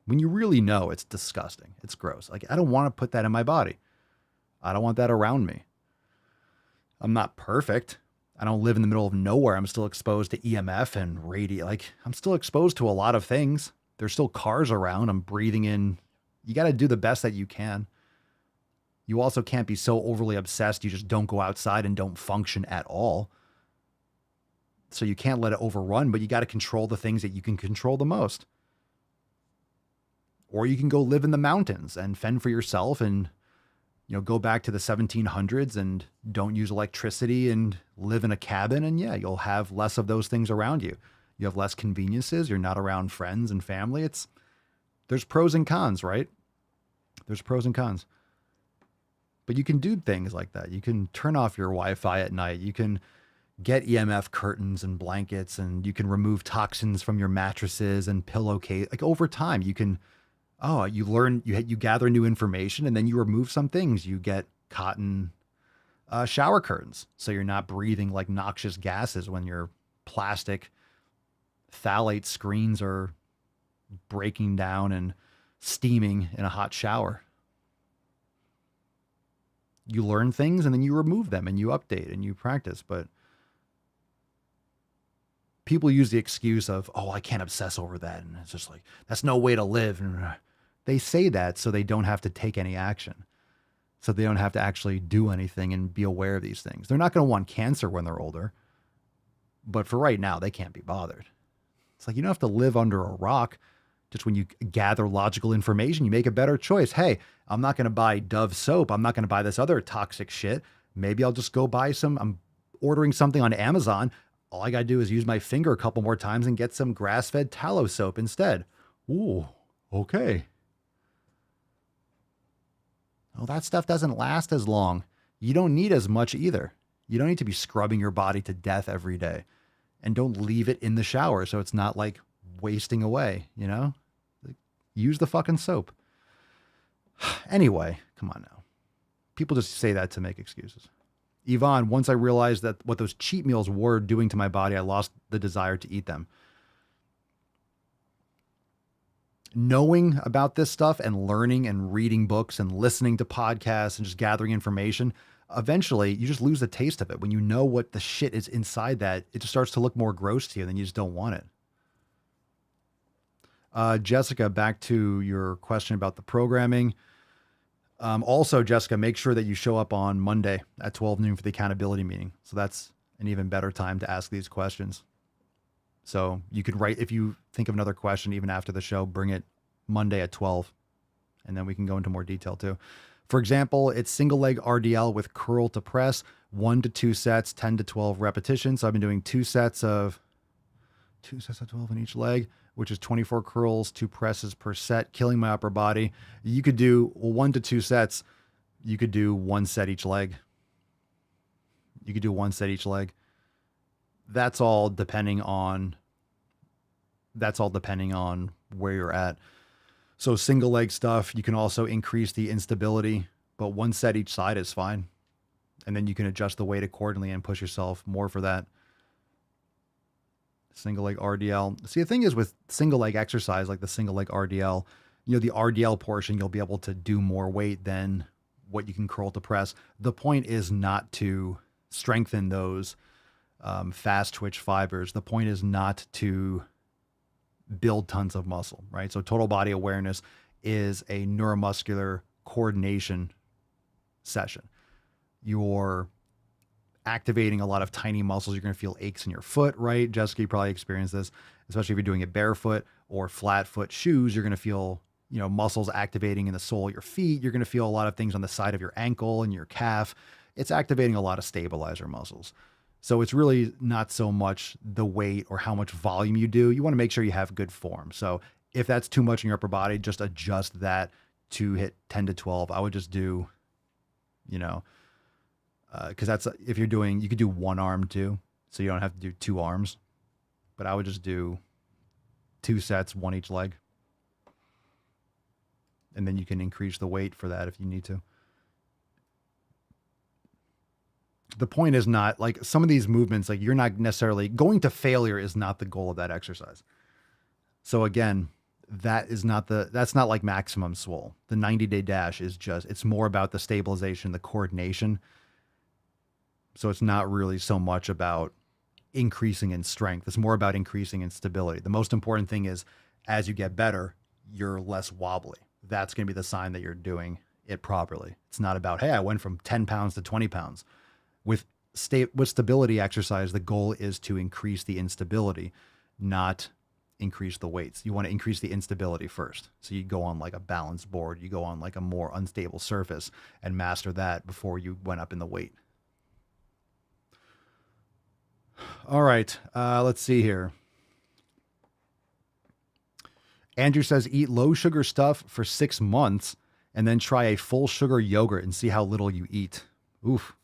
When you really know, it's disgusting. It's gross. Like, I don't want to put that in my body. I don't want that around me. I'm not perfect. I don't live in the middle of nowhere. I'm still exposed to EMF and radio. Like, I'm still exposed to a lot of things. There's still cars around. I'm breathing in. You got to do the best that you can. You also can't be so overly obsessed you just don't go outside and don't function at all. So you can't let it overrun, but you got to control the things that you can control the most. Or you can go live in the mountains and fend for yourself and, go back to the 1700s and don't use electricity and live in a cabin. And yeah, you'll have less of those things around you. You have less conveniences. You're not around friends and family. There's pros and cons, right? There's pros and cons. But you can do things like that. You can turn off your Wi-Fi at night. You can get EMF curtains and blankets, and you can remove toxins from your mattresses and pillowcase. Like, over time, you can, you learn, you gather new information, and then you remove some things. You get cotton shower curtains, so you're not breathing like noxious gases when your plastic phthalate screens are breaking down and steaming in a hot shower. You learn things and then you remove them and you update and you practice. But people use the excuse of, I can't obsess over that. And it's just like, that's no way to live. And they say that so they don't have to take any action. So they don't have to actually do anything and be aware of these things. They're not going to want cancer when they're older. But for right now, they can't be bothered. It's like, you don't have to live under a rock. Just when you gather logical information, you make a better choice. Hey, I'm not going to buy Dove soap. I'm not going to buy this other toxic shit. Maybe I'll just go buy I'm ordering something on Amazon. All I got to do is use my finger a couple more times and get some grass-fed tallow soap instead. Ooh, okay. Well, that stuff doesn't last as long. You don't need as much either. You don't need to be scrubbing your body to death every day. And don't leave it in the shower so it's not like wasting away, Use the fucking soap. Anyway, come on now. People just say that to make excuses. Yvonne, once I realized that what those cheat meals were doing to my body, I lost the desire to eat them. Knowing about this stuff and learning and reading books and listening to podcasts and just gathering information, eventually you just lose the taste of it. When you know what the shit is inside that, it just starts to look more gross to you and then you just don't want it. Jessica, back to your question about the programming. Also, Jessica, make sure that you show up on Monday at 12 noon for the accountability meeting. So that's an even better time to ask these questions. So you could write, if you think of another question, even after the show, bring it Monday at 12. And then we can go into more detail too. For example, it's single leg RDL with curl to press, 1 to 2 sets, 10 to 12 repetitions. So I've been doing 2 sets of 12 in each leg, which is 24 curls, 2 presses per set, killing my upper body. You could do 1 to 2 sets. You could do 1 set each leg. You could do 1 set each leg. That's all depending on where you're at. So single leg stuff, you can also increase the instability, but 1 set each side is fine. And then you can adjust the weight accordingly and push yourself more for that. Single leg RDL. See, the thing is with single leg exercise, like the single leg RDL, the RDL portion, you'll be able to do more weight than what you can curl to press. The point is not to strengthen those fast twitch fibers. The point is not to build tons of muscle, right? So total body awareness is a neuromuscular coordination session. You're activating a lot of tiny muscles. You're going to feel aches in your foot, right? Jessica, you probably experienced this, especially if you're doing it barefoot or flat foot shoes. You're going to feel, muscles activating in the sole of your feet. You're going to feel a lot of things on the side of your ankle and your calf. it's activating a lot of stabilizer muscles. So it's really not so much the weight or how much volume you do. You want to make sure you have good form. So if that's too much in your upper body, just adjust that to hit 10 to 12. I would just do, because that's, if you're doing, you could do one arm too. So you don't have to do two arms, but I would just do 2 sets, one each leg. And then you can increase the weight for that if you need to. The point is not like some of these movements, like you're not necessarily going to failure is not the goal of that exercise. So again, that's not like maximum swole. The 90-day dash is just, it's more about the stabilization, the coordination. So it's not really so much about increasing in strength. It's more about increasing in stability. The most important thing is as you get better, you're less wobbly. That's going to be the sign that you're doing it properly. It's not about, hey, I went from 10 pounds to 20 pounds. With stability exercise, the goal is to increase the instability, not increase the weights. You want to increase the instability first. So you go on like a balance board, you go on like a more unstable surface and master that before you went up in the weight. All right, let's see here. Andrew says, eat low sugar stuff for 6 months and then try a full sugar yogurt and see how little you eat. Oof.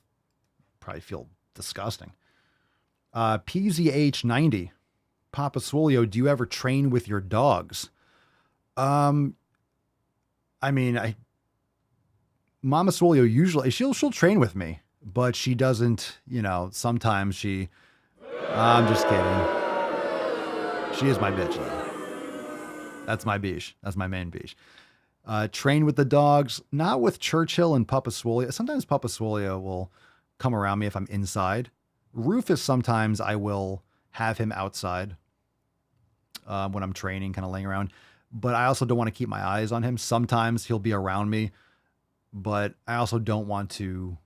Probably feel disgusting. PZH90. Papa Swolio, do you ever train with your dogs? Mama Swolio usually, she'll train with me, but she doesn't, sometimes I'm just kidding. She is my bitch though. That's my biche. That's my main biche. Train with the dogs, not with Churchill and Papa Swolio. Sometimes Papa Swolio will come around me if I'm inside. Rufus, sometimes I will have him outside when I'm training, kind of laying around. But I also don't want to keep my eyes on him. Sometimes he'll be around me, but I also don't want to,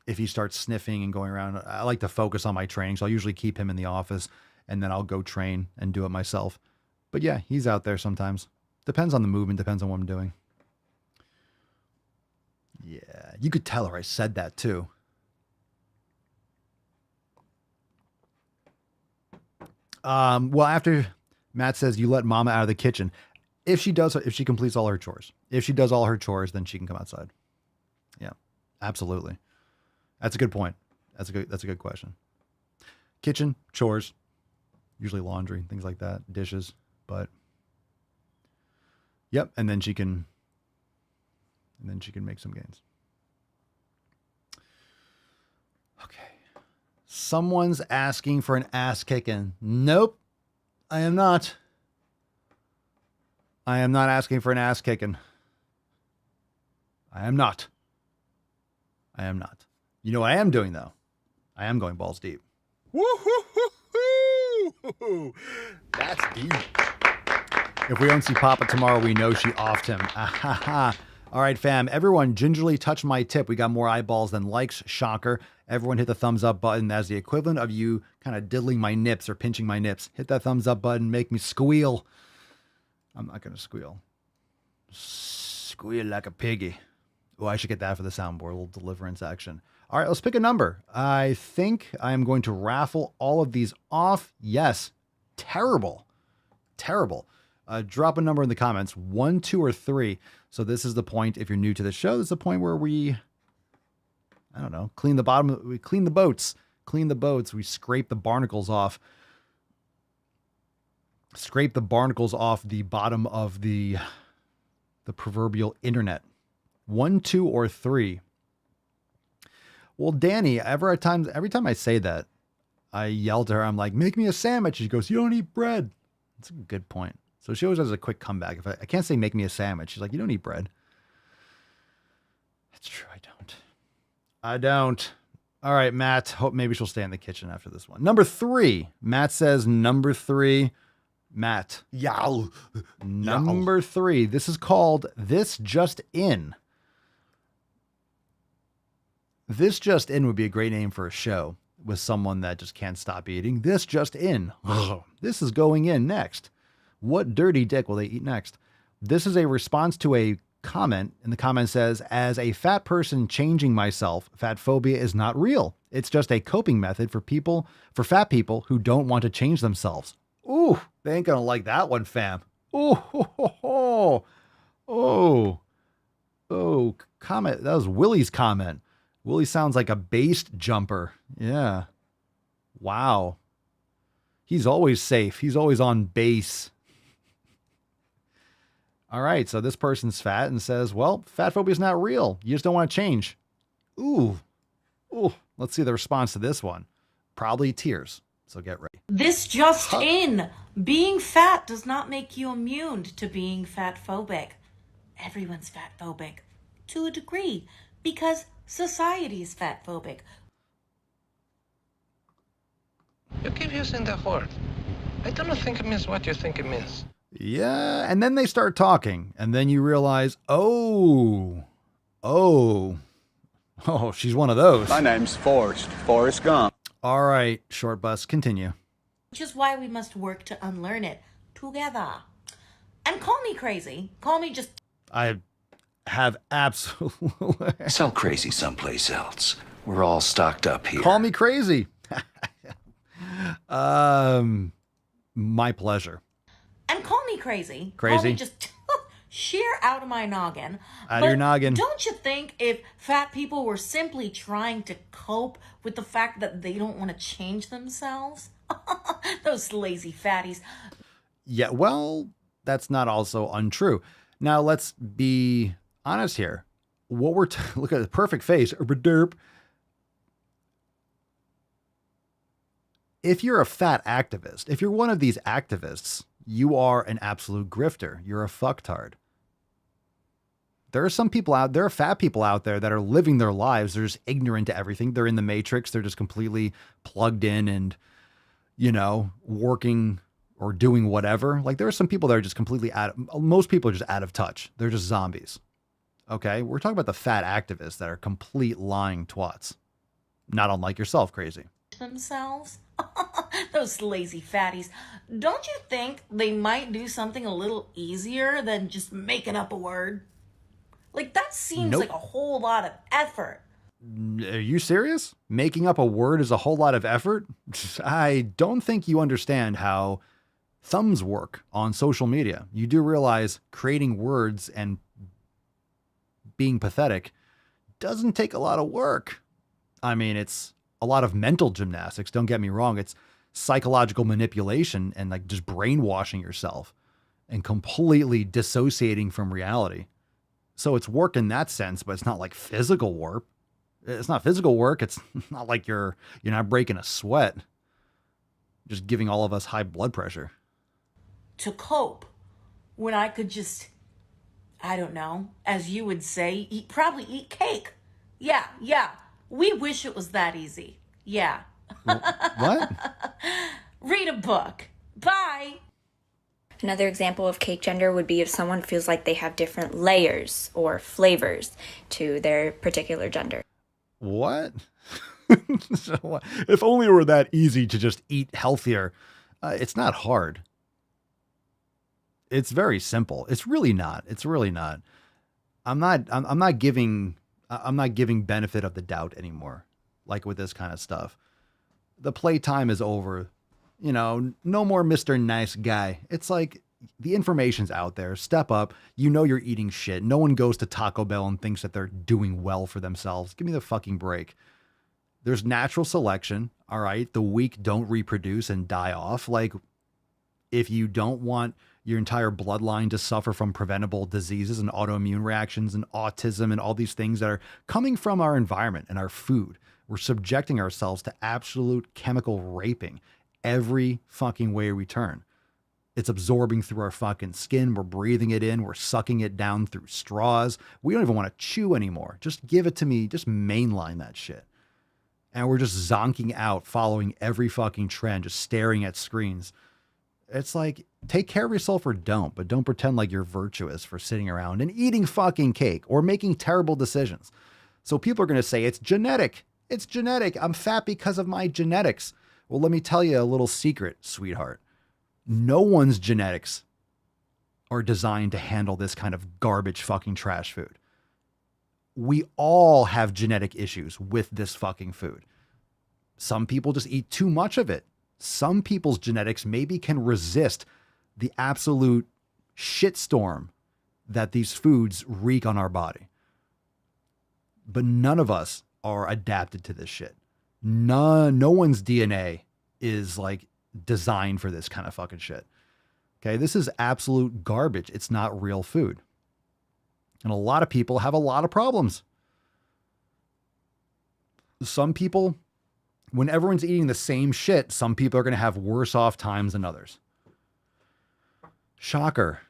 if he starts sniffing and going around, I like to focus on my training. So I'll usually keep him in the office and then I'll go train and do it myself. But yeah, he's out there sometimes. Depends on the movement, depends on what I'm doing. Yeah, you could tell her I said that too. Well, after Matt says you let Mama out of the kitchen, if she completes all her chores, if she does all her chores, then she can come outside. Yeah, absolutely. That's a good point. That's a good question. Kitchen, chores, usually laundry, things like that, dishes, but yep. And then she can make some gains. Okay. Someone's asking for an ass kicking. Nope, I am not. I am not asking for an ass kicking. I am not. You know what I am doing though? I am going balls deep. Woo-hoo-hoo-hoo! That's deep. If we don't see Papa tomorrow, we know she offed him. All right, fam. Everyone gingerly touch my tip. We got more eyeballs than likes. Shocker. Everyone hit the thumbs up button. That's the equivalent of you kind of diddling my nips or pinching my nips. Hit that thumbs up button. Make me squeal. I'm not going to squeal. Squeal like a piggy. Oh, I should get that for the soundboard. A little deliverance action. All right, let's pick a number. I think I am going to raffle all of these off. Yes. Terrible. Drop a number in the comments, 1, 2, or 3. So this is the point. If you're new to the show, this is the point where we, I don't know, clean the bottom. We clean the boats. We scrape the barnacles off. Scrape the barnacles off the bottom of the proverbial internet. 1, 2, or 3. Well, Danny, every time I say that, I yell to her. I'm like, make me a sandwich. She goes, you don't eat bread. That's a good point. So she always has a quick comeback. If I can't say make me a sandwich, she's like, you don't eat bread. That's true. I don't. All right, Matt. Hope maybe she'll stay in the kitchen after this one. Number 3. Matt says number 3. Matt. Yow. Number 3. This is called This Just In. This Just In would be a great name for a show with someone that just can't stop eating. This Just In. This is going in next. What dirty dick will they eat next? This is a response to a comment, and the comment says, as a fat person changing myself, fat phobia is not real. It's just a coping method for fat people who don't want to change themselves. Ooh, they ain't gonna like that one, fam. Ooh, ho, ho, ho. Oh, comment. That was Willie's comment. Willie sounds like a based jumper. Yeah. Wow. He's always safe. He's always on base. All right. So this person's fat and says, well, fat phobia is not real. You just don't want to change. Ooh. Let's see the response to this one. Probably tears. So get ready. This just in. Being fat does not make you immune to being fat phobic. Everyone's fat phobic to a degree because society is fat phobic. You keep using that word. I don't think it means what you think it means. Yeah. And then they start talking and then you realize, oh, she's one of those. My name's Forrest Gump. All right, short bus, continue. Which is why we must work to unlearn it together. And call me crazy. Call me just... I have absolutely... Sell crazy someplace else. We're all stocked up here. Call me crazy. My pleasure. And call me crazy. Crazy. Call me just sheer out of my noggin. Out of your noggin. Don't you think if fat people were simply trying to cope with the fact that they don't want to change themselves? Those lazy fatties. Yeah, well, that's not also untrue. Now, let's be honest here. What we're look at the perfect face. Derp. If you're a fat activist, if you're one of these activists, you are an absolute grifter. You're a fucktard. There are fat people out there that are living their lives. They're just ignorant to everything. They're in the matrix. They're just completely plugged in and, working or doing whatever. Like there are some people that are just completely most people are just out of touch. They're just zombies. Okay. We're talking about the fat activists that are complete lying twats. Not unlike yourself, crazy. Themselves? Those lazy fatties. Don't you think they might do something a little easier than just making up a word? Like that seems like a whole lot of effort. Are you serious? Making up a word is a whole lot of effort? I don't think you understand how thumbs work on social media. You do realize creating words and being pathetic doesn't take a lot of work. I mean, it's a lot of mental gymnastics. Don't get me wrong. It's psychological manipulation and like just brainwashing yourself and completely dissociating from reality. So it's work in that sense, but it's not like physical work. It's not physical work. It's not like you're not breaking a sweat. Just giving all of us high blood pressure. To cope when I could just, I don't know, as you would say, probably eat cake. Yeah. We wish it was that easy. Yeah. What? Read a book. Bye. Another example of cake gender would be if someone feels like they have different layers or flavors to their particular gender. What? If only it were that easy to just eat healthier. It's not hard. It's very simple. It's really not. I'm not giving benefit of the doubt anymore. Like with this kind of stuff, the playtime is over. No more Mr. Nice Guy. It's like the information's out there. Step up. You're eating shit. No one goes to Taco Bell and thinks that they're doing well for themselves. Give me the fucking break. There's natural selection. All right. The weak don't reproduce and die off. Like if you don't want your entire bloodline to suffer from preventable diseases and autoimmune reactions and autism and all these things that are coming from our environment and our food, we're subjecting ourselves to absolute chemical raping every fucking way we turn. It's absorbing through our fucking skin. We're breathing it in. We're sucking it down through straws. We don't even want to chew anymore. Just give it to me. Just mainline that shit. And we're just zonking out, following every fucking trend, just staring at screens. It's like, take care of yourself or don't, but don't pretend like you're virtuous for sitting around and eating fucking cake or making terrible decisions. So people are going to say, it's genetic. It's genetic. I'm fat because of my genetics. Well, let me tell you a little secret, sweetheart. No one's genetics are designed to handle this kind of garbage fucking trash food. We all have genetic issues with this fucking food. Some people just eat too much of it. Some people's genetics maybe can resist the absolute shitstorm that these foods wreak on our body. But none of us are adapted to this shit. No one's DNA is like designed for this kind of fucking shit. Okay, this is absolute garbage. It's not real food. And a lot of people have a lot of problems. Some people, when everyone's eating the same shit, some people are going to have worse off times than others. Shocker.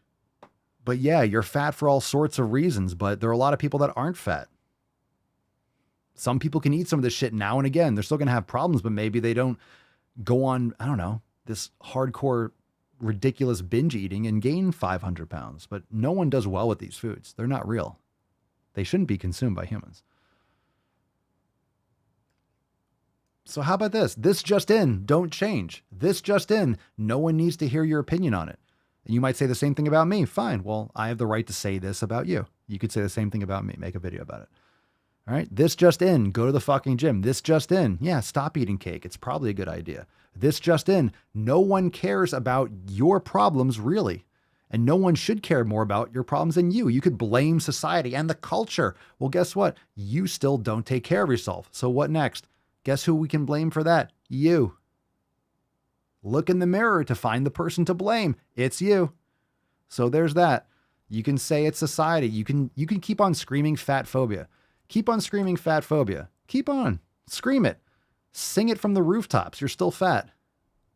But yeah, you're fat for all sorts of reasons, but there are a lot of people that aren't fat. Some people can eat some of this shit now and again. They're still going to have problems, but maybe they don't go on, I don't know, this hardcore, ridiculous binge eating and gain 500 pounds. But no one does well with these foods. They're not real. They shouldn't be consumed by humans. So how about this? This just in, don't change. This just in, no one needs to hear your opinion on it. And you might say the same thing about me. Fine. Well, I have the right to say this about you. You could say the same thing about me. Make a video about it. All right. This just in, go to the fucking gym. This just in, yeah, stop eating cake. It's probably a good idea. This just in, no one cares about your problems really. And no one should care more about your problems than you. You could blame society and the culture. Well, guess what? You still don't take care of yourself. So what next? Guess who we can blame for that? You. Look in the mirror to find the person to blame. It's you. So there's that. You can say it's society. You can keep on screaming fat phobia. Keep on screaming fat phobia. Keep on. Scream it. Sing it from the rooftops. You're still fat.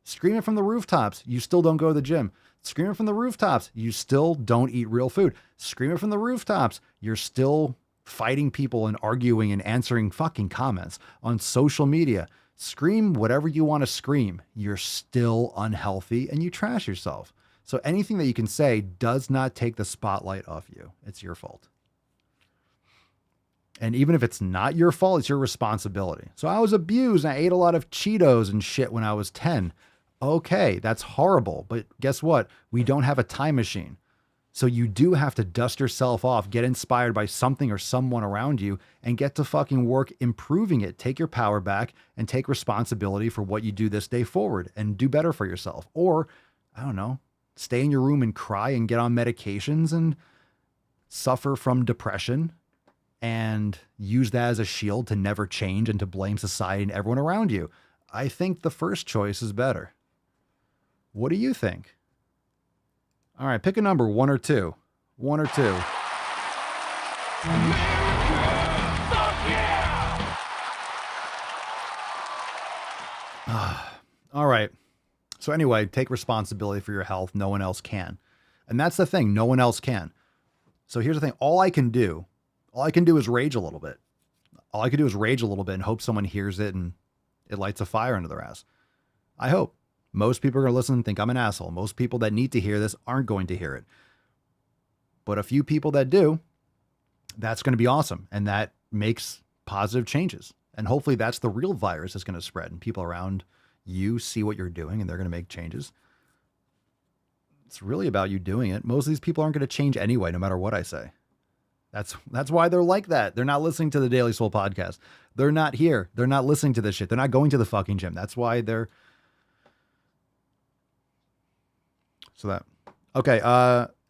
Scream it from the rooftops. You still don't go to the gym. Scream it from the rooftops. You still don't eat real food. Scream it from the rooftops. You're still fighting people and arguing and answering fucking comments on social media. Scream whatever you want to scream. You're still unhealthy and you trash yourself. So anything that you can say does not take the spotlight off you. It's your fault. And even if it's not your fault, it's your responsibility. So I was abused and I ate a lot of Cheetos and shit when I was 10. Okay, that's horrible. But guess what? We don't have a time machine. So you do have to dust yourself off, get inspired by something or someone around you, and get to fucking work improving it. Take your power back and take responsibility for what you do this day forward and do better for yourself. Or, I don't know, stay in your room and cry and get on medications and suffer from depression and use that as a shield to never change and to blame society and everyone around you. I think the first choice is better. What do you think? All right, pick a number, 1 or 2. 1 or 2. All right. So anyway, take responsibility for your health. No one else can. And that's the thing. No one else can. So here's the thing. All I can do is rage a little bit. All I can do is rage a little bit and hope someone hears it and it lights a fire under their ass. I hope. Most people are going to listen and think I'm an asshole. Most people that need to hear this aren't going to hear it. But a few people that do, that's going to be awesome. And that makes positive changes. And hopefully that's the real virus that's going to spread. And people around you see what you're doing and they're going to make changes. It's really about you doing it. Most of these people aren't going to change anyway, no matter what I say. That's why they're like that. They're not listening to the Daily Swole podcast. They're not here. They're not listening to this shit. They're not going to the fucking gym. That's why they're... So that, okay.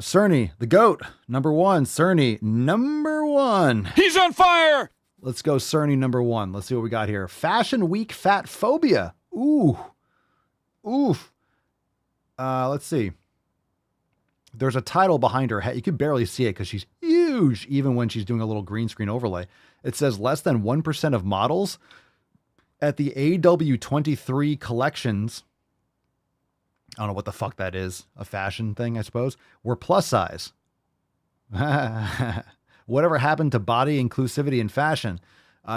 Cerny, the GOAT, number 1. Cerny, number 1. He's on fire. Let's go Cerny, number 1. Let's see what we got here. Fashion week fat phobia. Ooh. Oof. Let's see. There's a title behind her head. You can barely see it because she's huge, even when she's doing a little green screen overlay. It says less than 1% of models at the AW23 collections, I don't know what the fuck that is, a fashion thing, I suppose, were plus size. Whatever happened to body inclusivity in fashion?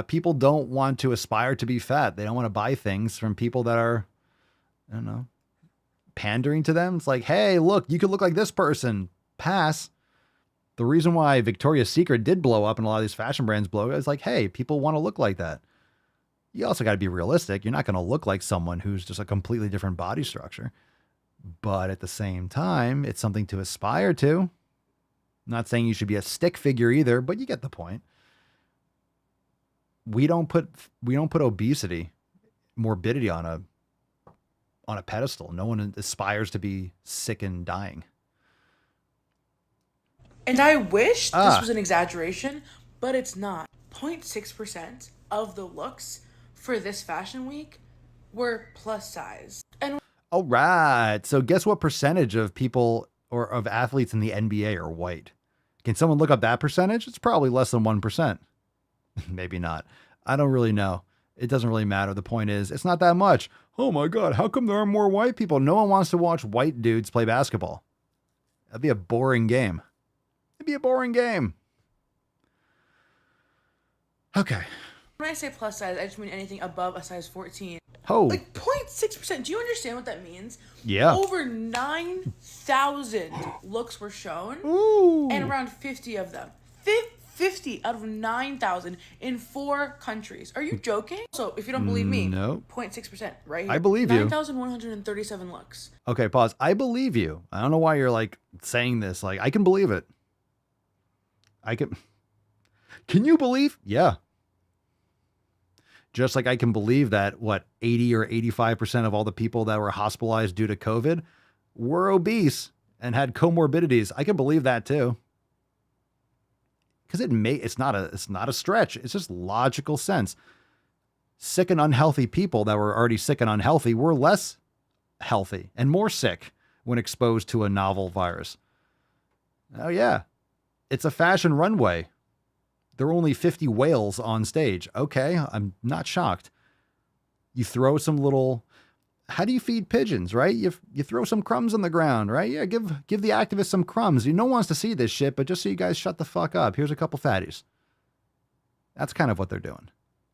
People don't want to aspire to be fat. They don't want to buy things from people that are, I don't know, pandering to them. It's like, hey, look, you could look like this person. Pass. The reason why Victoria's Secret did blow up and a lot of these fashion brands blow is like, hey, people want to look like that. You also got to be realistic. You're not going to look like someone who's just a completely different body structure. But at the same time, it's something to aspire to. I'm not saying you should be a stick figure either, but you get the point. We don't put obesity, morbidity on a pedestal. No one aspires to be sick and dying. And I wish this was an exaggeration, but it's not. 0.6% of the looks for this fashion week were plus size. And all right. So guess what percentage of people or of athletes in the NBA are white? Can someone look up that percentage? It's probably less than 1%. Maybe not. I don't really know. It doesn't really matter. The point is, it's not that much. Oh my God, how come there are more white people? No one wants to watch white dudes play basketball. That'd be a boring game. It'd be a boring game. Okay. when I say plus size, I just mean anything above a size 14. Oh. Like 0.6%. Do you understand what that means? Yeah. Over 9,000 looks were shown. Ooh. And around 50 of them. 50 out of 9,000 in 4 countries. Are you joking? So, if you don't believe me, no. 0.6%, right? I believe you. 9,137 looks. Okay, pause. I believe you. I don't know why you're like saying this. Like, I can believe it. Can you believe? Yeah. Just like I can believe that, 80 or 85% of all the people that were hospitalized due to COVID were obese and had comorbidities. I can believe that too. Because it's not a stretch. It's just logical sense. Sick and unhealthy people that were already sick and unhealthy were less healthy and more sick when exposed to a novel virus. Oh yeah. It's a fashion runway. There were only 50 whales on stage. Okay, I'm not shocked. You throw some little, how do you feed pigeons, right? You throw some crumbs on the ground, right? Yeah, give the activists some crumbs. No one wants to see this shit, but just so you guys shut the fuck up, here's a couple fatties. That's kind of what they're doing.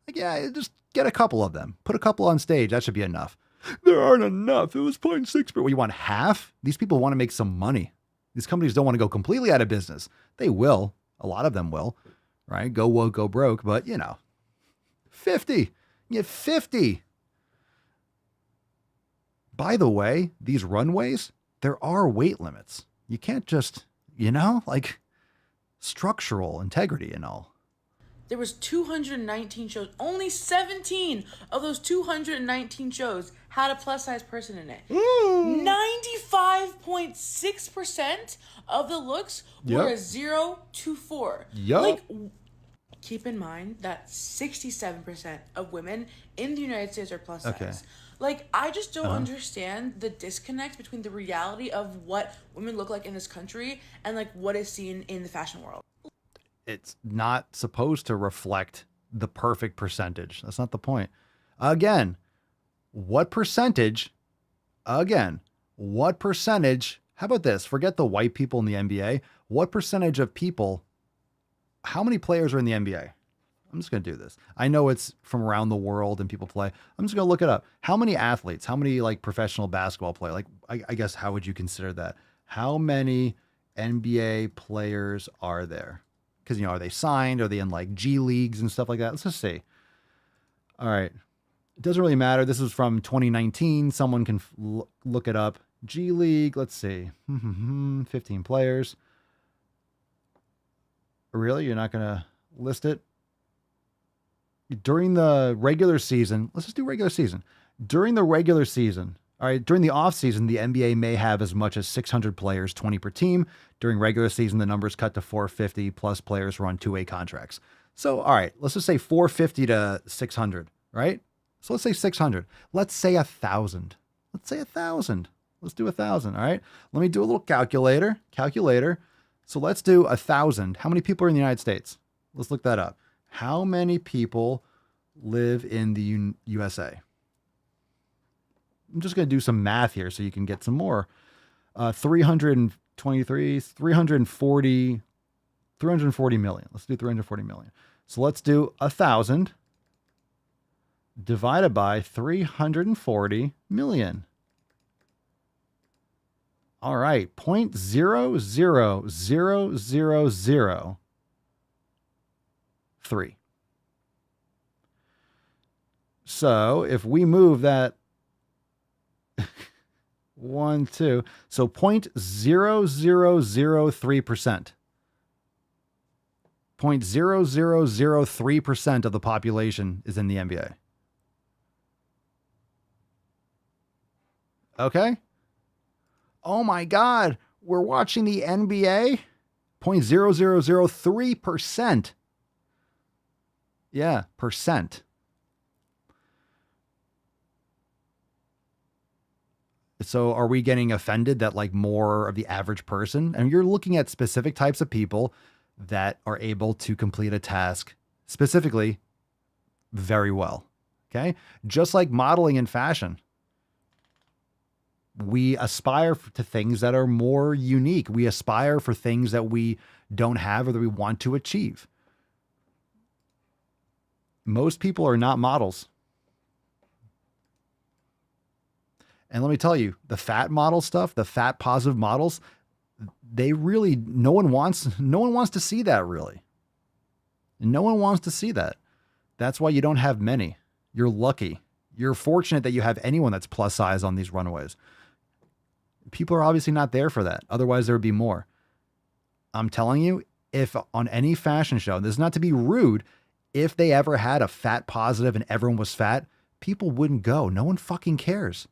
Like, yeah, just get a couple of them. Put a couple on stage. That should be enough. There aren't enough. It was 0.6%. Well, you want half? These people want to make some money. These companies don't want to go completely out of business. They will. A lot of them will. Right? Go woke, go broke, but 50. You get 50. By the way, these runways, there are weight limits. You can't just, like structural integrity and all. There was 219 shows. Only 17 of those 219 shows had a plus size person in it. 95.6% of the looks were a 0 to 4. Yep. Like, keep in mind that 67% of women in the United States are plus size. Okay. Like, I just don't understand the disconnect between the reality of what women look like in this country and like what is seen in the fashion world. It's not supposed to reflect the perfect percentage. That's not the point. Again, what percentage? How about this? Forget the white people in the NBA. What percentage of people, how many players are in the NBA? I'm just going to do this. I know it's from around the world and people play. I'm just going to look it up. How many athletes, how many like professional basketball players? Like, I guess, how would you consider that? How many NBA players are there? Because, are they signed? Are they in like G leagues and stuff like that? Let's just see. All right. It doesn't really matter. This is from 2019. Someone can look it up. G League. Let's see. 15 players. Really? You're not going to list it? During the regular season, let's just do regular season. During the regular season, all right, during the off season, the NBA may have as much as 600 players, 20 per team. During regular season, the numbers cut to 450 plus players who are on two-way contracts. So, all right, let's just say 450 to 600, right? So let's say 600. Let's say 1,000. Let's say 1,000. Let's do 1,000, all right? Let me do a little calculator. So let's do 1,000. How many people are in the United States? Let's look that up. How many people live in the USA? I'm just going to do some math here so you can get some more. 340 million. Let's do 340 million. So let's do 1,000 divided by 340 million. All right. 0.00003. So if we move that, 1, 2. So 0.0003%. 0.0003% of the population is in the NBA. Okay? Oh my God, we're watching the NBA? 0.0003%. Yeah, percent. So are we getting offended that like more of the average person, and you're looking at specific types of people that are able to complete a task specifically very well. Okay. Just like modeling and fashion, we aspire to things that are more unique. We aspire for things that we don't have or that we want to achieve. Most people are not models. And let me tell you, the fat model stuff, the fat positive models, they really, no one wants to see that really. No one wants to see that. That's why you don't have many. You're lucky. You're fortunate that you have anyone that's plus size on these runways. People are obviously not there for that. Otherwise there would be more. I'm telling you, if on any fashion show, this is not to be rude, if they ever had a fat positive and everyone was fat, people wouldn't go. No one fucking cares.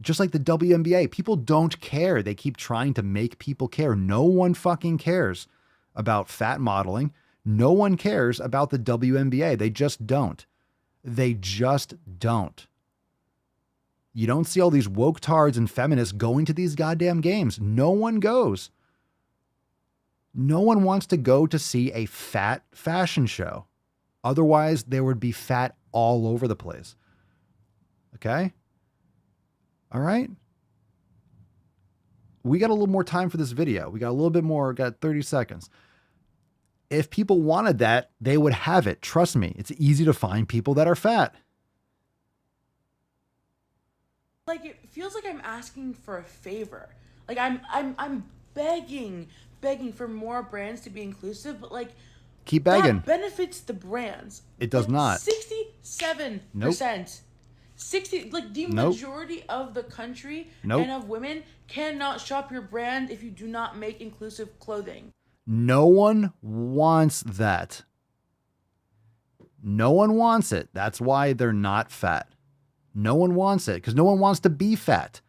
Just like the WNBA, people don't care. They keep trying to make people care. No one fucking cares about fat modeling. No one cares about the WNBA. They just don't. They just don't. You don't see all these woke tards and feminists going to these goddamn games. No one goes. No one wants to go to see a fat fashion show. Otherwise, there would be fat all over the place. Okay? All right. We got a little more time for this video. We got a little bit more, got 30 seconds. If people wanted that, they would have it. Trust me. It's easy to find people that are fat. Like, it feels like I'm asking for a favor. Like, I'm begging for more brands to be inclusive, but like, keep begging. That benefits the brands. It does not. 67%. Nope. 60, like the Nope. majority of the country Nope. and of women cannot shop your brand if you do not make inclusive clothing. No one wants that. No one wants it. That's why they're not fat. No one wants it because no one wants to be fat.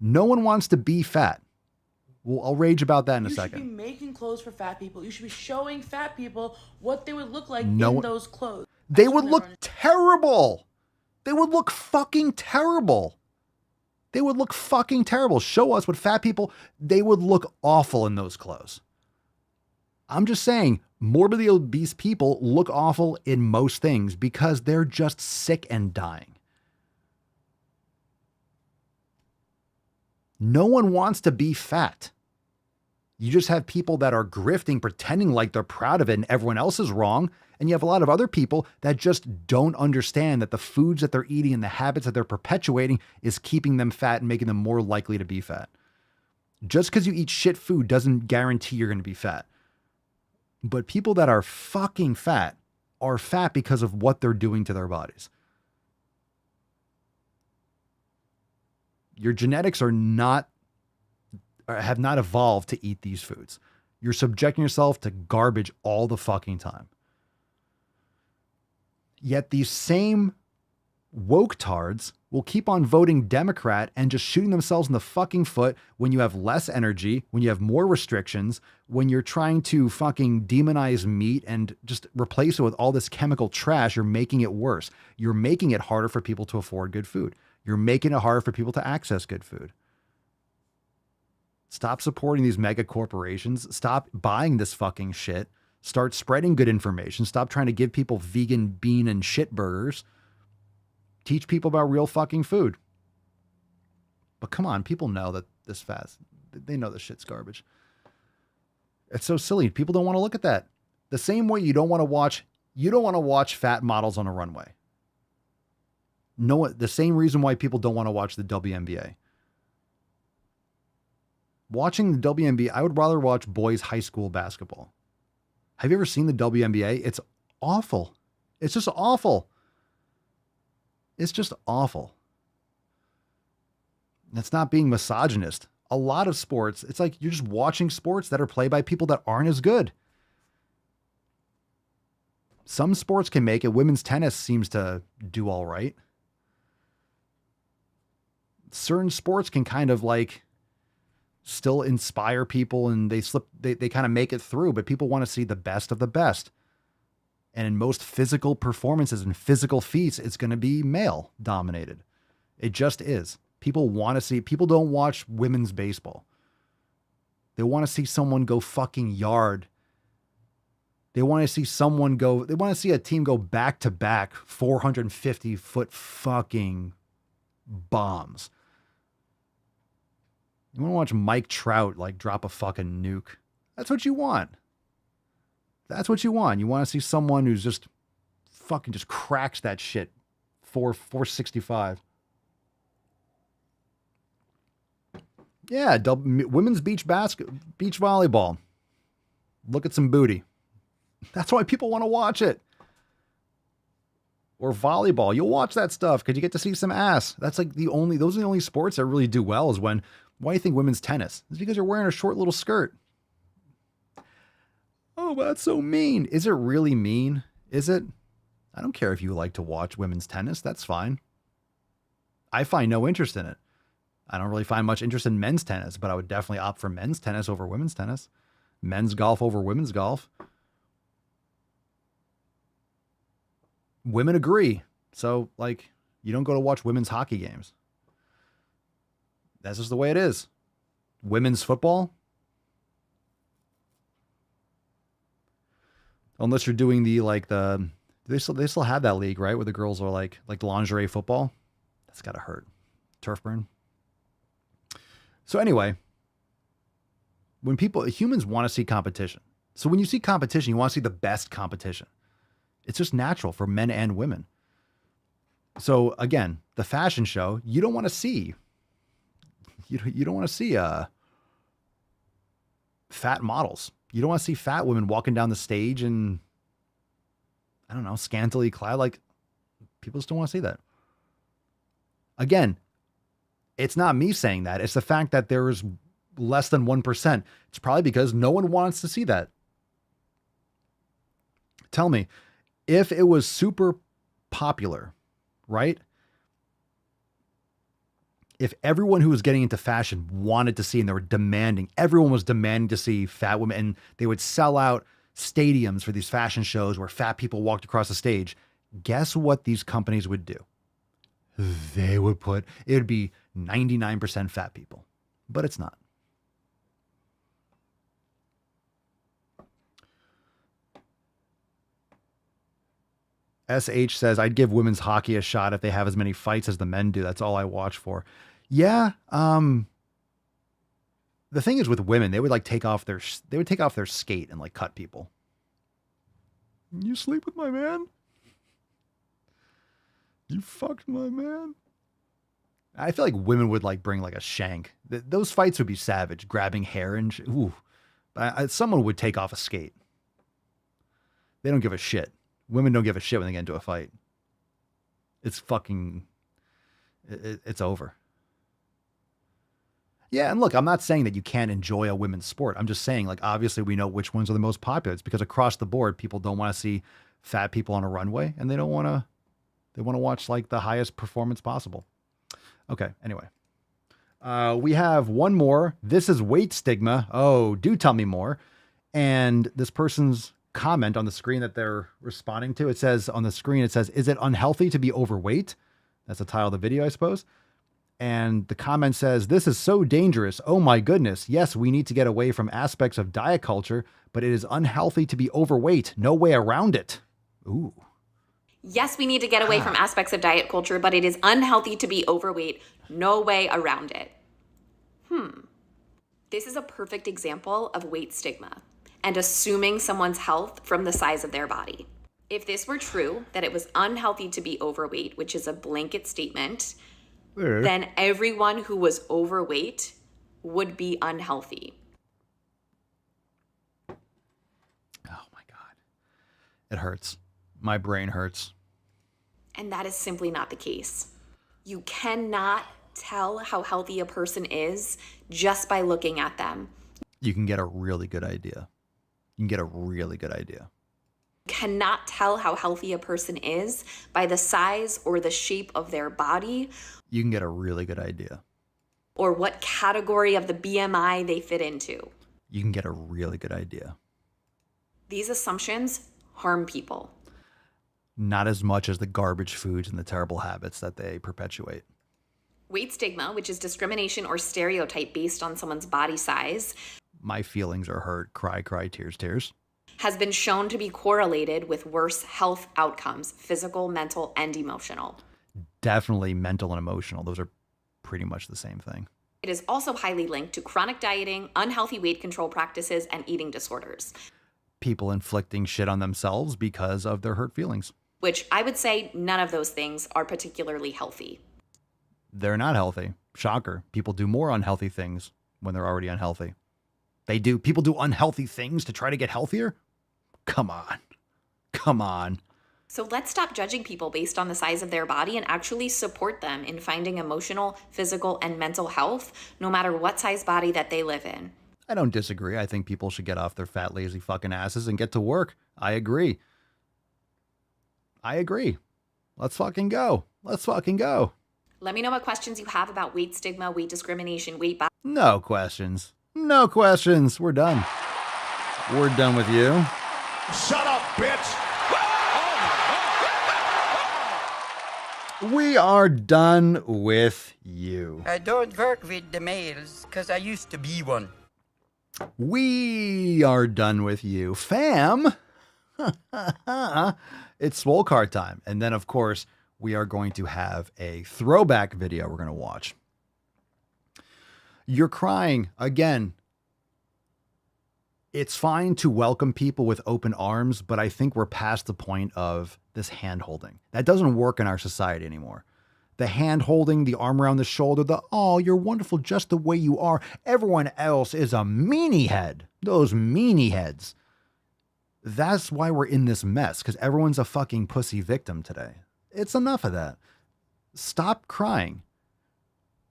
No one wants to be fat. Well, I'll rage about that in a second. You should be making clothes for fat people. You should be showing fat people what they would look like No, in those clothes. They would look terrible. They would look fucking terrible. They would look fucking terrible. Show us what fat people, they would look awful in those clothes. I'm just saying, morbidly obese people look awful in most things because they're just sick and dying. No one wants to be fat. You just have people that are grifting, pretending like they're proud of it and everyone else is wrong. And you have a lot of other people that just don't understand that the foods that they're eating and the habits that they're perpetuating is keeping them fat and making them more likely to be fat. Just because you eat shit food doesn't guarantee you're going to be fat. But people that are fucking fat are fat because of what they're doing to their bodies. Your genetics are not, have not evolved to eat these foods. You're subjecting yourself to garbage all the fucking time. Yet these same woke tards will keep on voting Democrat and just shooting themselves in the fucking foot when you have less energy, when you have more restrictions, when you're trying to fucking demonize meat and just replace it with all this chemical trash. You're making it worse. You're making it harder for people to afford good food. You're making it harder for people to access good food. Stop supporting these mega corporations. Stop buying this fucking shit. Start spreading good information. Stop trying to give people vegan bean and shit burgers. Teach people about real fucking food. But come on, people know that this fast. They know this shit's garbage. It's so silly. People don't want to look at that. The same way you don't want to watch fat models on a runway. No, the same reason why people don't want to watch the WNBA. Watching the WNBA, I would rather watch boys high school basketball. Have you ever seen the WNBA? It's awful. It's just awful. It's just awful. That's not being misogynist. A lot of sports, it's like you're just watching sports that are played by people that aren't as good. Some sports can make it. Women's tennis seems to do all right. Certain sports can kind of like still inspire people and they kind of make it through, but people want to see the best of the best. And in most physical performances and physical feats, it's going to be male dominated. It just is. People want to see, people don't watch women's baseball. They want to see someone go fucking yard. They want to see they want to see a team go back to back 450-foot fucking bombs. You want to watch Mike Trout like drop a fucking nuke. That's what you want. That's what you want. You want to see someone who's just fucking just cracks that shit 465. Yeah, women's beach volleyball. Look at some booty. That's why people want to watch it. Or volleyball. You'll watch that stuff because you get to see some ass. That's like those are the only sports that really do well is why do you think women's tennis? It's because you're wearing a short little skirt. Oh, that's so mean. Is it really mean? Is it? I don't care if you like to watch women's tennis. That's fine. I find no interest in it. I don't really find much interest in men's tennis, but I would definitely opt for men's tennis over women's tennis. Men's golf over women's golf. Women agree. So, like, you don't go to watch women's hockey games. That's just the way it is. Women's football. Unless you're doing they still have that league, right? Where the girls are like lingerie football. That's gotta hurt. Turf burn. So anyway, humans want to see competition. So when you see competition, you want to see the best competition. It's just natural for men and women. So again, the fashion show, you don't want to see fat models. You don't want to see fat women walking down the stage and, I don't know, scantily clad. Like, people just don't want to see that. Again, it's not me saying that. It's the fact that there is less than 1%. It's probably because no one wants to see that. Tell me, if it was super popular, right? If everyone who was getting into fashion wanted to see and they were demanding, everyone was demanding to see fat women and they would sell out stadiums for these fashion shows where fat people walked across the stage, guess what these companies would do? It would be 99% fat people, but it's not. SH says, I'd give women's hockey a shot if they have as many fights as the men do. That's all I watch for. Yeah. The thing is with women, they would take off their skate and like cut people. You sleep with my man? You fucked my man? I feel like women would bring a shank. Those fights would be savage, grabbing hair and ooh. Someone would take off a skate. They don't give a shit. Women don't give a shit when they get into a fight. It's fucking, it's over. Yeah, and look, I'm not saying that you can't enjoy a women's sport. I'm just saying, obviously we know which ones are the most popular. It's because across the board, people don't want to see fat people on a runway, and they want to watch the highest performance possible. Okay, anyway. We have one more. This is weight stigma. Oh, do tell me more. And this person's comment on the screen that they're responding to, it says, is it unhealthy to be overweight? That's the title of the video, I suppose. And the comment says, this is so dangerous. Oh my goodness. Yes, we need to get away from aspects of diet culture, but it is unhealthy to be overweight. No way around it. Ooh. Yes, we need to get away from aspects of diet culture, but it is unhealthy to be overweight. No way around it. This is a perfect example of weight stigma and assuming someone's health from the size of their body. If this were true, that it was unhealthy to be overweight, which is a blanket statement, then everyone who was overweight would be unhealthy. Oh my God. It hurts. My brain hurts. And that is simply not the case. You cannot tell how healthy a person is just by looking at them. You can get a really good idea. You can get a really good idea. You cannot tell how healthy a person is by the size or the shape of their body. You can get a really good idea. Or what category of the BMI they fit into. You can get a really good idea. These assumptions harm people. Not as much as the garbage foods and the terrible habits that they perpetuate. Weight stigma, which is discrimination or stereotype based on someone's body size. My feelings are hurt. Cry, cry, tears, tears. Has been shown to be correlated with worse health outcomes, physical, mental, and emotional. Definitely mental and emotional. Those are pretty much the same thing. It is also highly linked to chronic dieting, unhealthy weight control practices, and eating disorders. People inflicting shit on themselves because of their hurt feelings. Which I would say none of those things are particularly healthy. They're not healthy. Shocker. People do more unhealthy things when they're already unhealthy. People do unhealthy things to try to get healthier? Come on. Come on. So let's stop judging people based on the size of their body and actually support them in finding emotional, physical, and mental health, no matter what size body that they live in. I don't disagree. I think people should get off their fat, lazy fucking asses and get to work. I agree. Let's fucking go. Let's fucking go. Let me know what questions you have about weight stigma, weight discrimination, weight bias. No questions. No questions. We're done. We're done with you. Shut up, bitch! We are done with you. I don't work with the males because I used to be one. We are done with you, fam. It's Swole Card time. And then, of course, we are going to have a throwback video we're going to watch. You're crying again. It's fine to welcome people with open arms, but I think we're past the point of this hand holding. That doesn't work in our society anymore. The hand holding, the arm around the shoulder, oh, you're wonderful just the way you are. Everyone else is a meanie head. Those meanie heads. That's why we're in this mess, because everyone's a fucking pussy victim today. It's enough of that. Stop crying.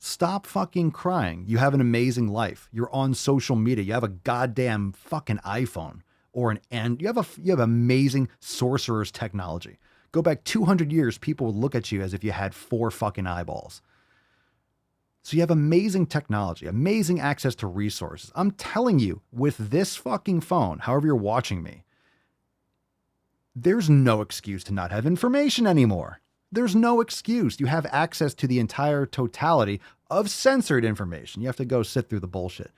Stop fucking crying. You have an amazing life. You're on social media. You have a goddamn fucking iPhone and you have amazing sorcerer's technology. Go back 200 years, people would look at you as if you had 4 fucking eyeballs. So you have amazing technology, amazing access to resources. I'm telling you, with this fucking phone, however you're watching me, there's no excuse to not have information anymore. There's no excuse. You have access to the entire totality of censored information. You have to go sit through the bullshit.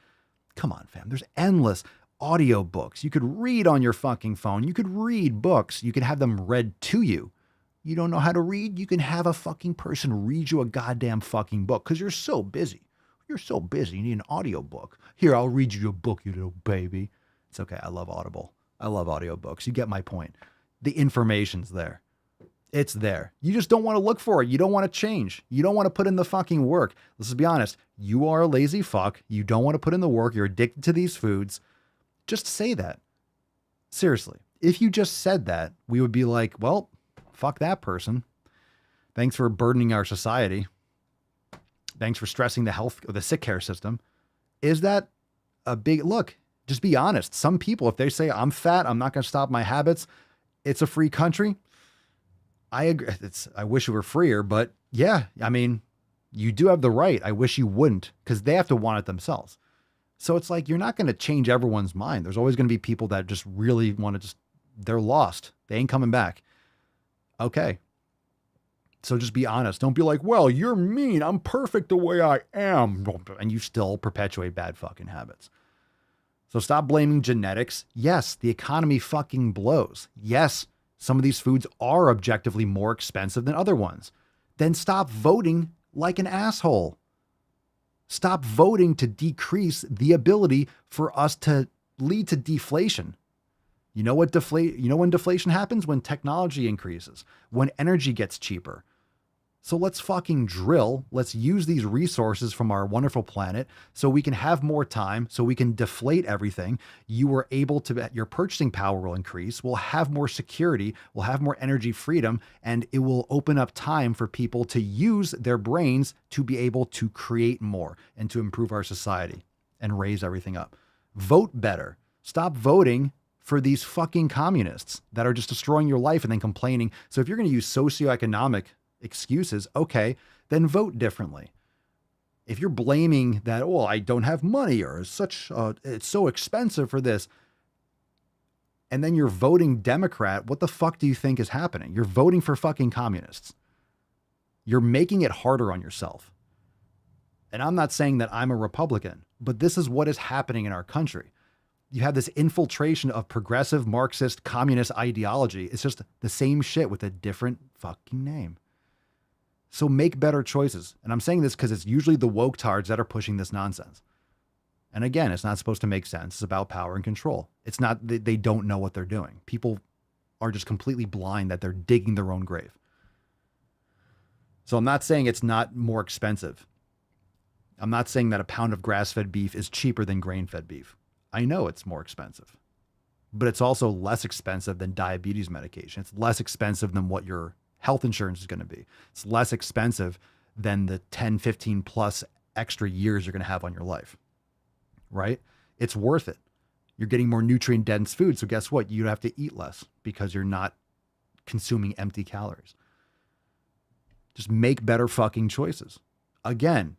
Come on, fam. There's endless audio books. You could read on your fucking phone. You could read books. You could have them read to you. You don't know how to read? You can have a fucking person read you a goddamn fucking book because you're so busy. You're so busy. You need an audio book. Here, I'll read you a book, you little baby. It's okay. I love Audible. I love audiobooks. You get my point. The information's there. It's there. You just don't want to look for it. You don't want to change. You don't want to put in the fucking work. Let's be honest. You are a lazy fuck. You don't want to put in the work. You're addicted to these foods. Just say that. Seriously. If you just said that, we would be like, well, fuck that person. Thanks for burdening our society. Thanks for stressing the sick care system. Is that a big look? Just be honest. Some people, if they say I'm fat, I'm not going to stop my habits. It's a free country. I agree. I wish it were freer, but yeah, I mean, you do have the right. I wish you wouldn't, because they have to want it themselves. So it's like, you're not going to change everyone's mind. There's always going to be people that just really want to they're lost. They ain't coming back. Okay. So just be honest. Don't be like, well, you're mean. I'm perfect the way I am. And you still perpetuate bad fucking habits. So stop blaming genetics. Yes, the economy fucking blows. Yes, some of these foods are objectively more expensive than other ones. Then stop voting like an asshole. Stop voting to decrease the ability for us to lead to deflation. You know what when deflation happens? When technology increases, when energy gets cheaper. So let's fucking drill. Let's use these resources from our wonderful planet so we can have more time, so we can deflate everything. You are able to, your purchasing power will increase. We'll have more security. We'll have more energy freedom, and it will open up time for people to use their brains to be able to create more and to improve our society and raise everything up. Vote better. Stop voting for these fucking communists that are just destroying your life and then complaining. So if you're going to use socioeconomic excuses, okay, then vote differently. If you're blaming that, oh, I don't have money or it's so expensive for this, and then you're voting Democrat, what the fuck do you think is happening? You're voting for fucking communists. You're making it harder on yourself. And I'm not saying that I'm a Republican, but this is what is happening in our country. You have this infiltration of progressive Marxist communist ideology. It's just the same shit with a different fucking name. So make better choices. And I'm saying this because it's usually the woke tards that are pushing this nonsense. And again, it's not supposed to make sense. It's about power and control. It's not, they don't know what they're doing. People are just completely blind that they're digging their own grave. So I'm not saying it's not more expensive. I'm not saying that a pound of grass-fed beef is cheaper than grain-fed beef. I know it's more expensive, but it's also less expensive than diabetes medication. It's less expensive than what your health insurance is going to be. It's less expensive than the 10, 15 plus extra years you're going to have on your life, right? It's worth it. You're getting more nutrient dense food. So guess what? You have to eat less because you're not consuming empty calories. Just make better fucking choices. Again,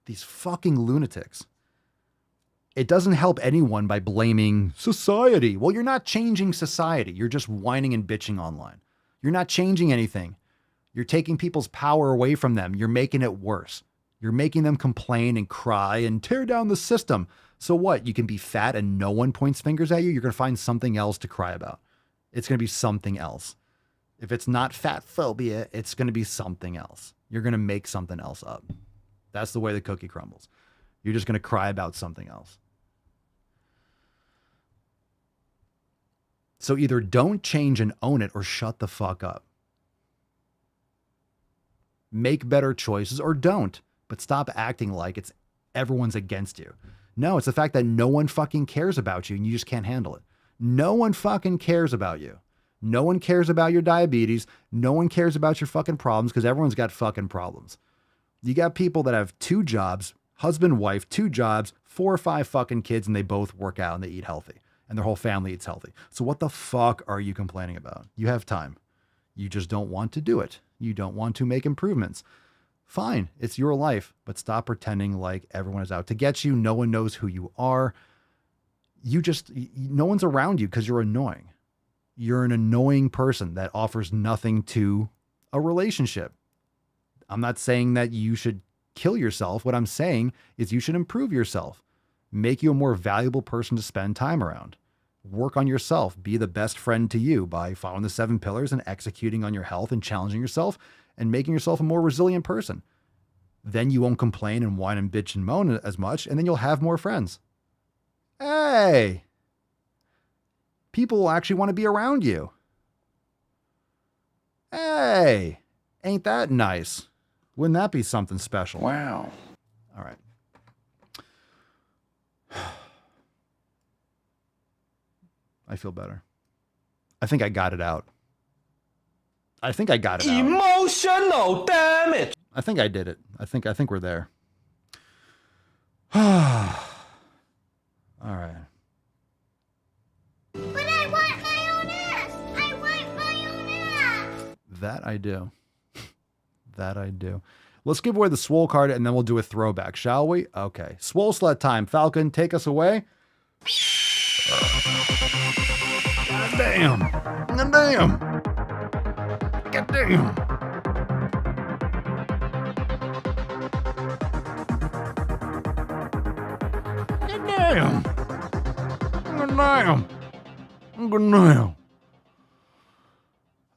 these fucking lunatics. It doesn't help anyone by blaming society. Well, you're not changing society. You're just whining and bitching online. You're not changing anything. You're taking people's power away from them. You're making it worse. You're making them complain and cry and tear down the system. So what? You can be fat and no one points fingers at you. You're going to find something else to cry about. It's going to be something else. If it's not fat phobia, it's going to be something else. You're going to make something else up. That's the way the cookie crumbles. You're just going to cry about something else. So either don't change and own it or shut the fuck up. Make better choices or don't, but stop acting like it's everyone's against you. No, it's the fact that no one fucking cares about you and you just can't handle it. No one fucking cares about you. No one cares about your diabetes. No one cares about your fucking problems because everyone's got fucking problems. You got people that have 2 jobs, husband, wife, 2 jobs, 4 or 5 fucking kids, and they both work out and they eat healthy. And their whole family eats healthy. So what the fuck are you complaining about? You have time. You just don't want to do it. You don't want to make improvements. Fine, it's your life, but stop pretending like everyone is out to get you. No one knows who you are. No one's around you because you're annoying. You're an annoying person that offers nothing to a relationship. I'm not saying that you should kill yourself. What I'm saying is you should improve yourself. Make you a more valuable person to spend time around. Work on yourself. Be the best friend to you by following the 7 pillars and executing on your health and challenging yourself and making yourself a more resilient person. Then you won't complain and whine and bitch and moan as much, and then you'll have more friends. Hey, people will actually want to be around you. Hey, ain't that nice? Wouldn't that be something special? Wow. All right. I feel better. I think I got it out. Emotional damage. I think I did it. I think we're there. All right. But I want my own ass. I want my own ass. That I do. That I do. Let's give away the Swole card and then we'll do a throwback, shall we? Okay. Swole slut time. Falcon, take us away. God damn. God damn. God damn. God damn. God damn. God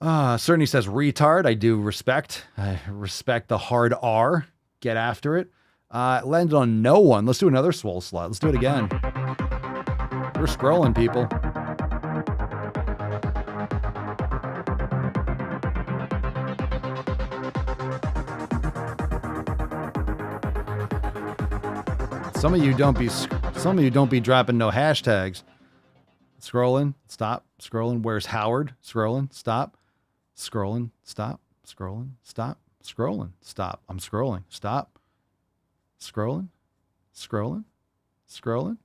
damn. Certainly says retard. I do respect. I respect the hard R. Get after it. Landed on no one. Let's do another Swole slut. Let's do it again. We're scrolling, people. Some of you don't be dropping no hashtags. Scrolling, stop. Scrolling, where's Howard? Scrolling, stop. Scrolling, stop. Scrolling, stop. Scrolling, stop. I'm scrolling, stop. Scrolling, scrolling, scrolling.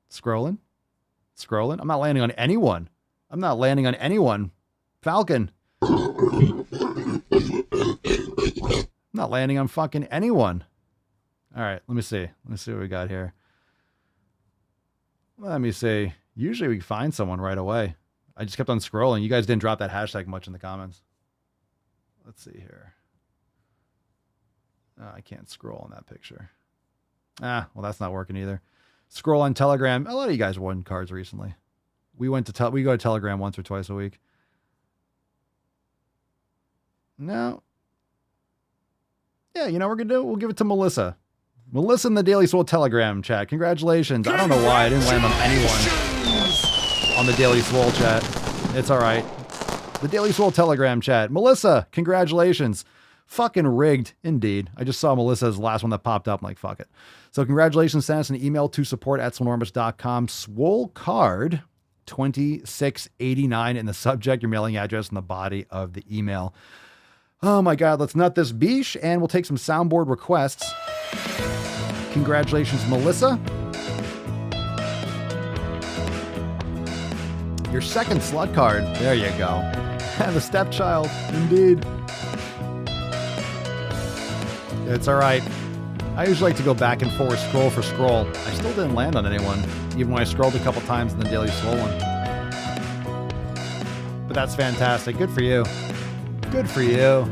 Scrolling, scrolling. I'm not landing on anyone. I'm not landing on anyone. Falcon. I'm not landing on fucking anyone. All right, let me see. Let me see what we got here. Let me see. Usually we find someone right away. I just kept on scrolling. You guys didn't drop that hashtag much in the comments. Let's see here. Oh, I can't scroll on that picture. Well, that's not working either. Scroll on Telegram. A lot of you guys won cards recently. We go to Telegram once or twice a week. No. Yeah, you know what we're gonna do? We'll give it to Melissa. Melissa in the Daily Swole Telegram chat. Congratulations. I don't know why I didn't land on anyone on the Daily Swole chat. It's all right. The Daily Swole Telegram chat. Melissa, congratulations. Fucking rigged, indeed. I just saw Melissa's last one that popped up. I'm like, fuck it. So congratulations. Send us an email to support@swolenormous.com. Swole card 2689 in the subject, your mailing address, and the body of the email. Oh my God, let's nut this beesh, and we'll take some soundboard requests. Congratulations, Melissa. Your second slut card. There you go. The stepchild, indeed. It's all right. I usually like to go back and forth, scroll for scroll. I still didn't land on anyone, even when I scrolled a couple times in the Daily Swole one. But that's fantastic. Good for you. Good for you.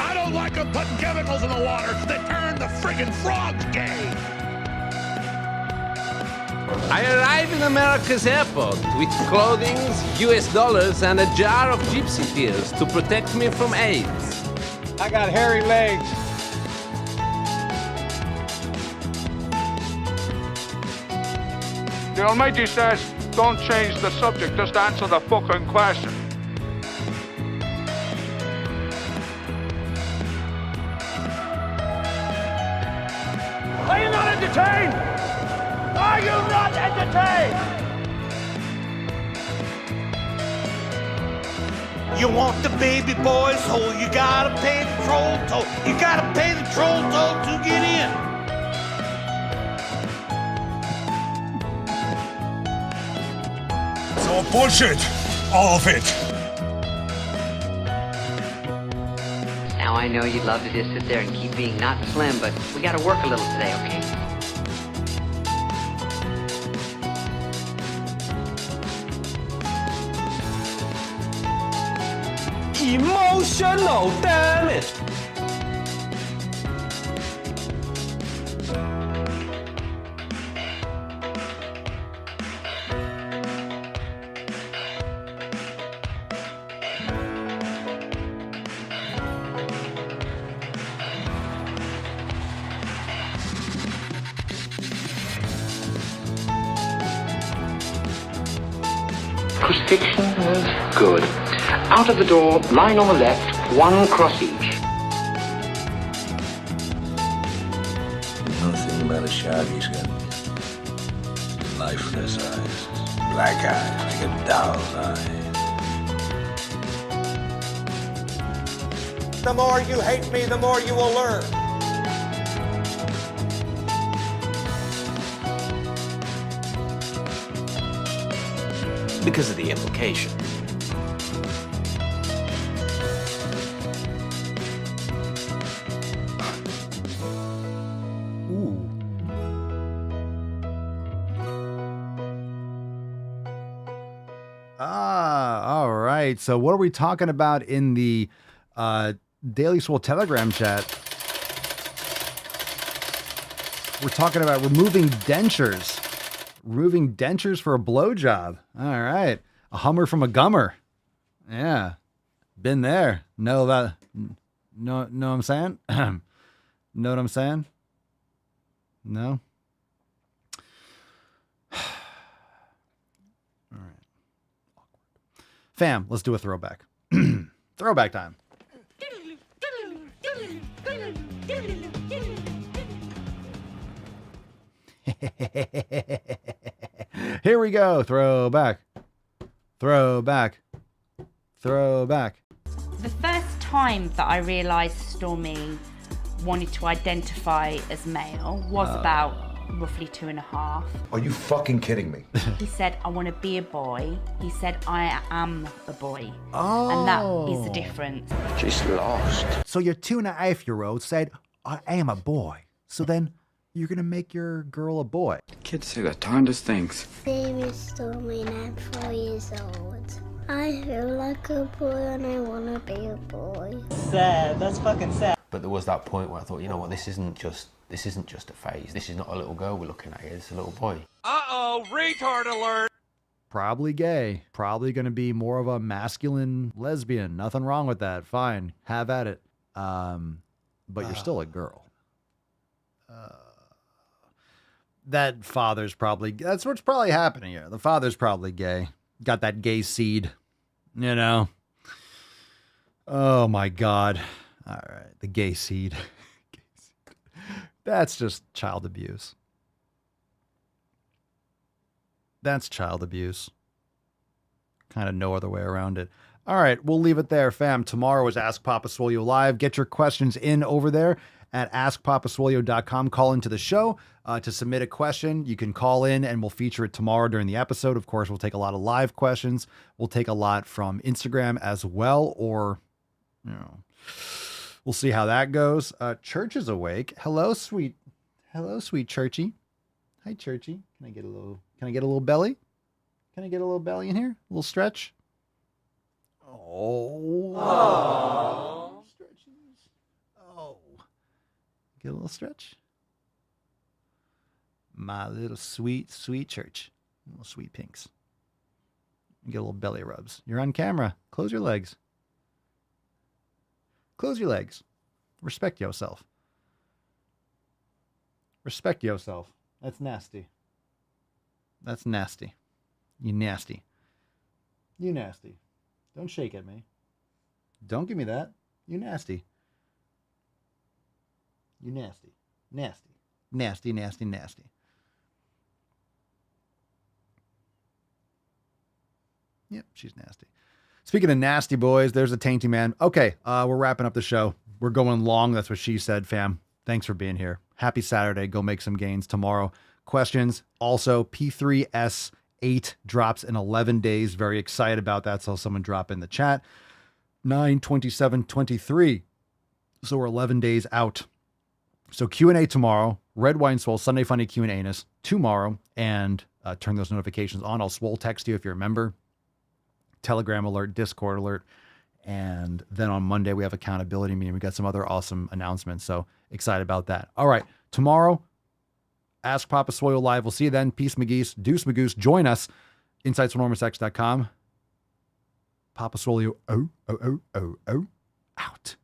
I don't like them putting chemicals in the water that turn the friggin' frogs gay. I arrived in America's airport with clothing, US dollars, and a jar of gypsy tears to protect me from AIDS. I got hairy legs. The Almighty says, don't change the subject, just answer the fucking question. Are you not entertained? Are you not entertained? You want the baby boy, so you gotta pay the troll toll. You gotta pay the troll toll to get in. It's all bullshit. All of it. Now I know you'd love to just sit there and keep being not slim, but we gotta work a little today, okay? Emotional damage. Crucifixion was good. Out of the door, line on the left, one cross each. One thing about a shark, he's got lifeless eyes. Black eyes, like a doll's eyes. The more you hate me, the more you will learn. Because of the implication. All right. So what are we talking about in the Daily Swole Telegram chat? We're talking about removing dentures. Removing dentures for a blowjob. All right. A hummer from a gummer. Yeah. Been there. Know that. Know what I'm saying? Know what I'm saying? No? All right. Fam, let's do a throwback. Throwback time. Here we go. Throwback. Throwback. Throwback. The first time that I realised Stormy wanted to identify as male was about roughly 2.5. Are you fucking kidding me? He said, I want to be a boy. He said, I am a boy. Oh. And that is the difference. She's lost. So your 2.5-year-old said, I am a boy. So then you're going to make your girl a boy. Kids say the darndest things. My name is Stormy and I'm 4 years old. I feel like a boy and I want to be a boy. Sad. That's fucking sad. But there was that point where I thought, you know what, this isn't just a phase. This is not a little girl we're looking at here. It's a little boy. Uh-oh, retard alert! Probably gay. Probably going to be more of a masculine lesbian. Nothing wrong with that. Fine. Have at it. But you're still a girl. That father's probably... That's what's probably happening here. The father's probably gay. Got that gay seed. You know? Oh, my God. All right. The gay seed. That's just child abuse. That's child abuse. Kind of no other way around it. All right, we'll leave it there, fam. Tomorrow is Ask Papa Swolio Live. Get your questions in over there at askpapaswolio.com. Call into the show to submit a question. You can call in and we'll feature it tomorrow during the episode. Of course, we'll take a lot of live questions. We'll take a lot from Instagram as well, or, you know, we'll see how that goes. Church is awake. Hello, sweet Churchy. Hi, Churchy. Can I get a little belly? Can I get a little belly in here? A little stretch? Oh. Stretches. Oh. Get a little stretch. My little sweet Church. Little sweet pinks. Get a little belly rubs. You're on camera. Close your legs. Close your legs. Respect yourself. Respect yourself. That's nasty. That's nasty. You nasty. You nasty. Don't shake at me. Don't give me that. You nasty. You nasty. Nasty. Nasty, nasty, nasty. Yep, she's nasty. Speaking of nasty boys, there's a tainty man. Okay, we're wrapping up the show. We're going long. That's what she said, fam. Thanks for being here. Happy Saturday. Go make some gains tomorrow. Questions. Also, P3S8 drops in 11 days. Very excited about that. Saw someone drop in the chat. 9/27/23. So we're 11 days out. So Q&A tomorrow. Red Wine Swole, Sunday Funny Q&A tomorrow. And turn those notifications on. I'll Swole text you if you're a member. Telegram alert, Discord alert. And then on Monday, we have accountability meeting. We got some other awesome announcements. So excited about that. All right. Tomorrow, Ask Papa Swole Live. We'll see you then. Peace, McGeese. Deuce, Magoose. Join us. InsightsFromNormousX.com. Papa Swolio. Out.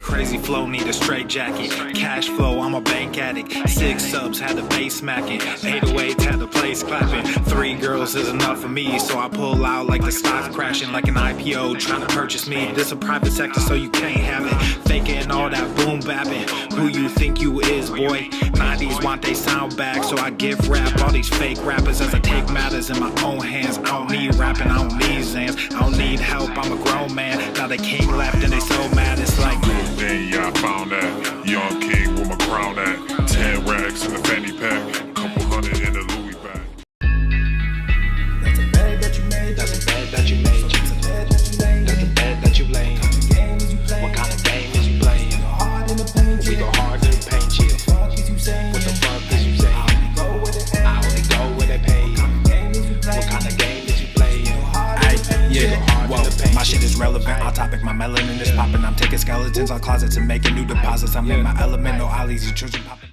Crazy flow, need a straight jacket. Cash flow, I'm a bank addict. 6 subs, had the bass smacking. 808, had the place clapping. 3 girls is enough for me, so I pull out like the stock crashing. Like an IPO, trying to purchase me. This a private sector, so you can't have it. Faking all that boom bapping. Who you think you is, boy? 90s want they sound back, so I give rap all these fake rappers as I take matters in my own hands. I don't need rapping, I don't need Zans. I don't need help, I'm a grown man. Now they can't laugh and they so mad, it's like then yeah, I found that young king with my crown at 10 racks in the fanny pack, couple hundred in the Louis bag. That's a bag that you made, that's a bag that you made. That's a bag that you laid, that's a bag that you laid. What kind of game is you playing? We go hard in the paint, yeah. What the fuck is you saying? I only go where they pay. What kind of game is you playing? Yeah, whoa, my shit is relevant. On topic, my melanin is popping. I'm taking skeletons on closets and making new deposits. I'm in my element, no ollies, you children popping.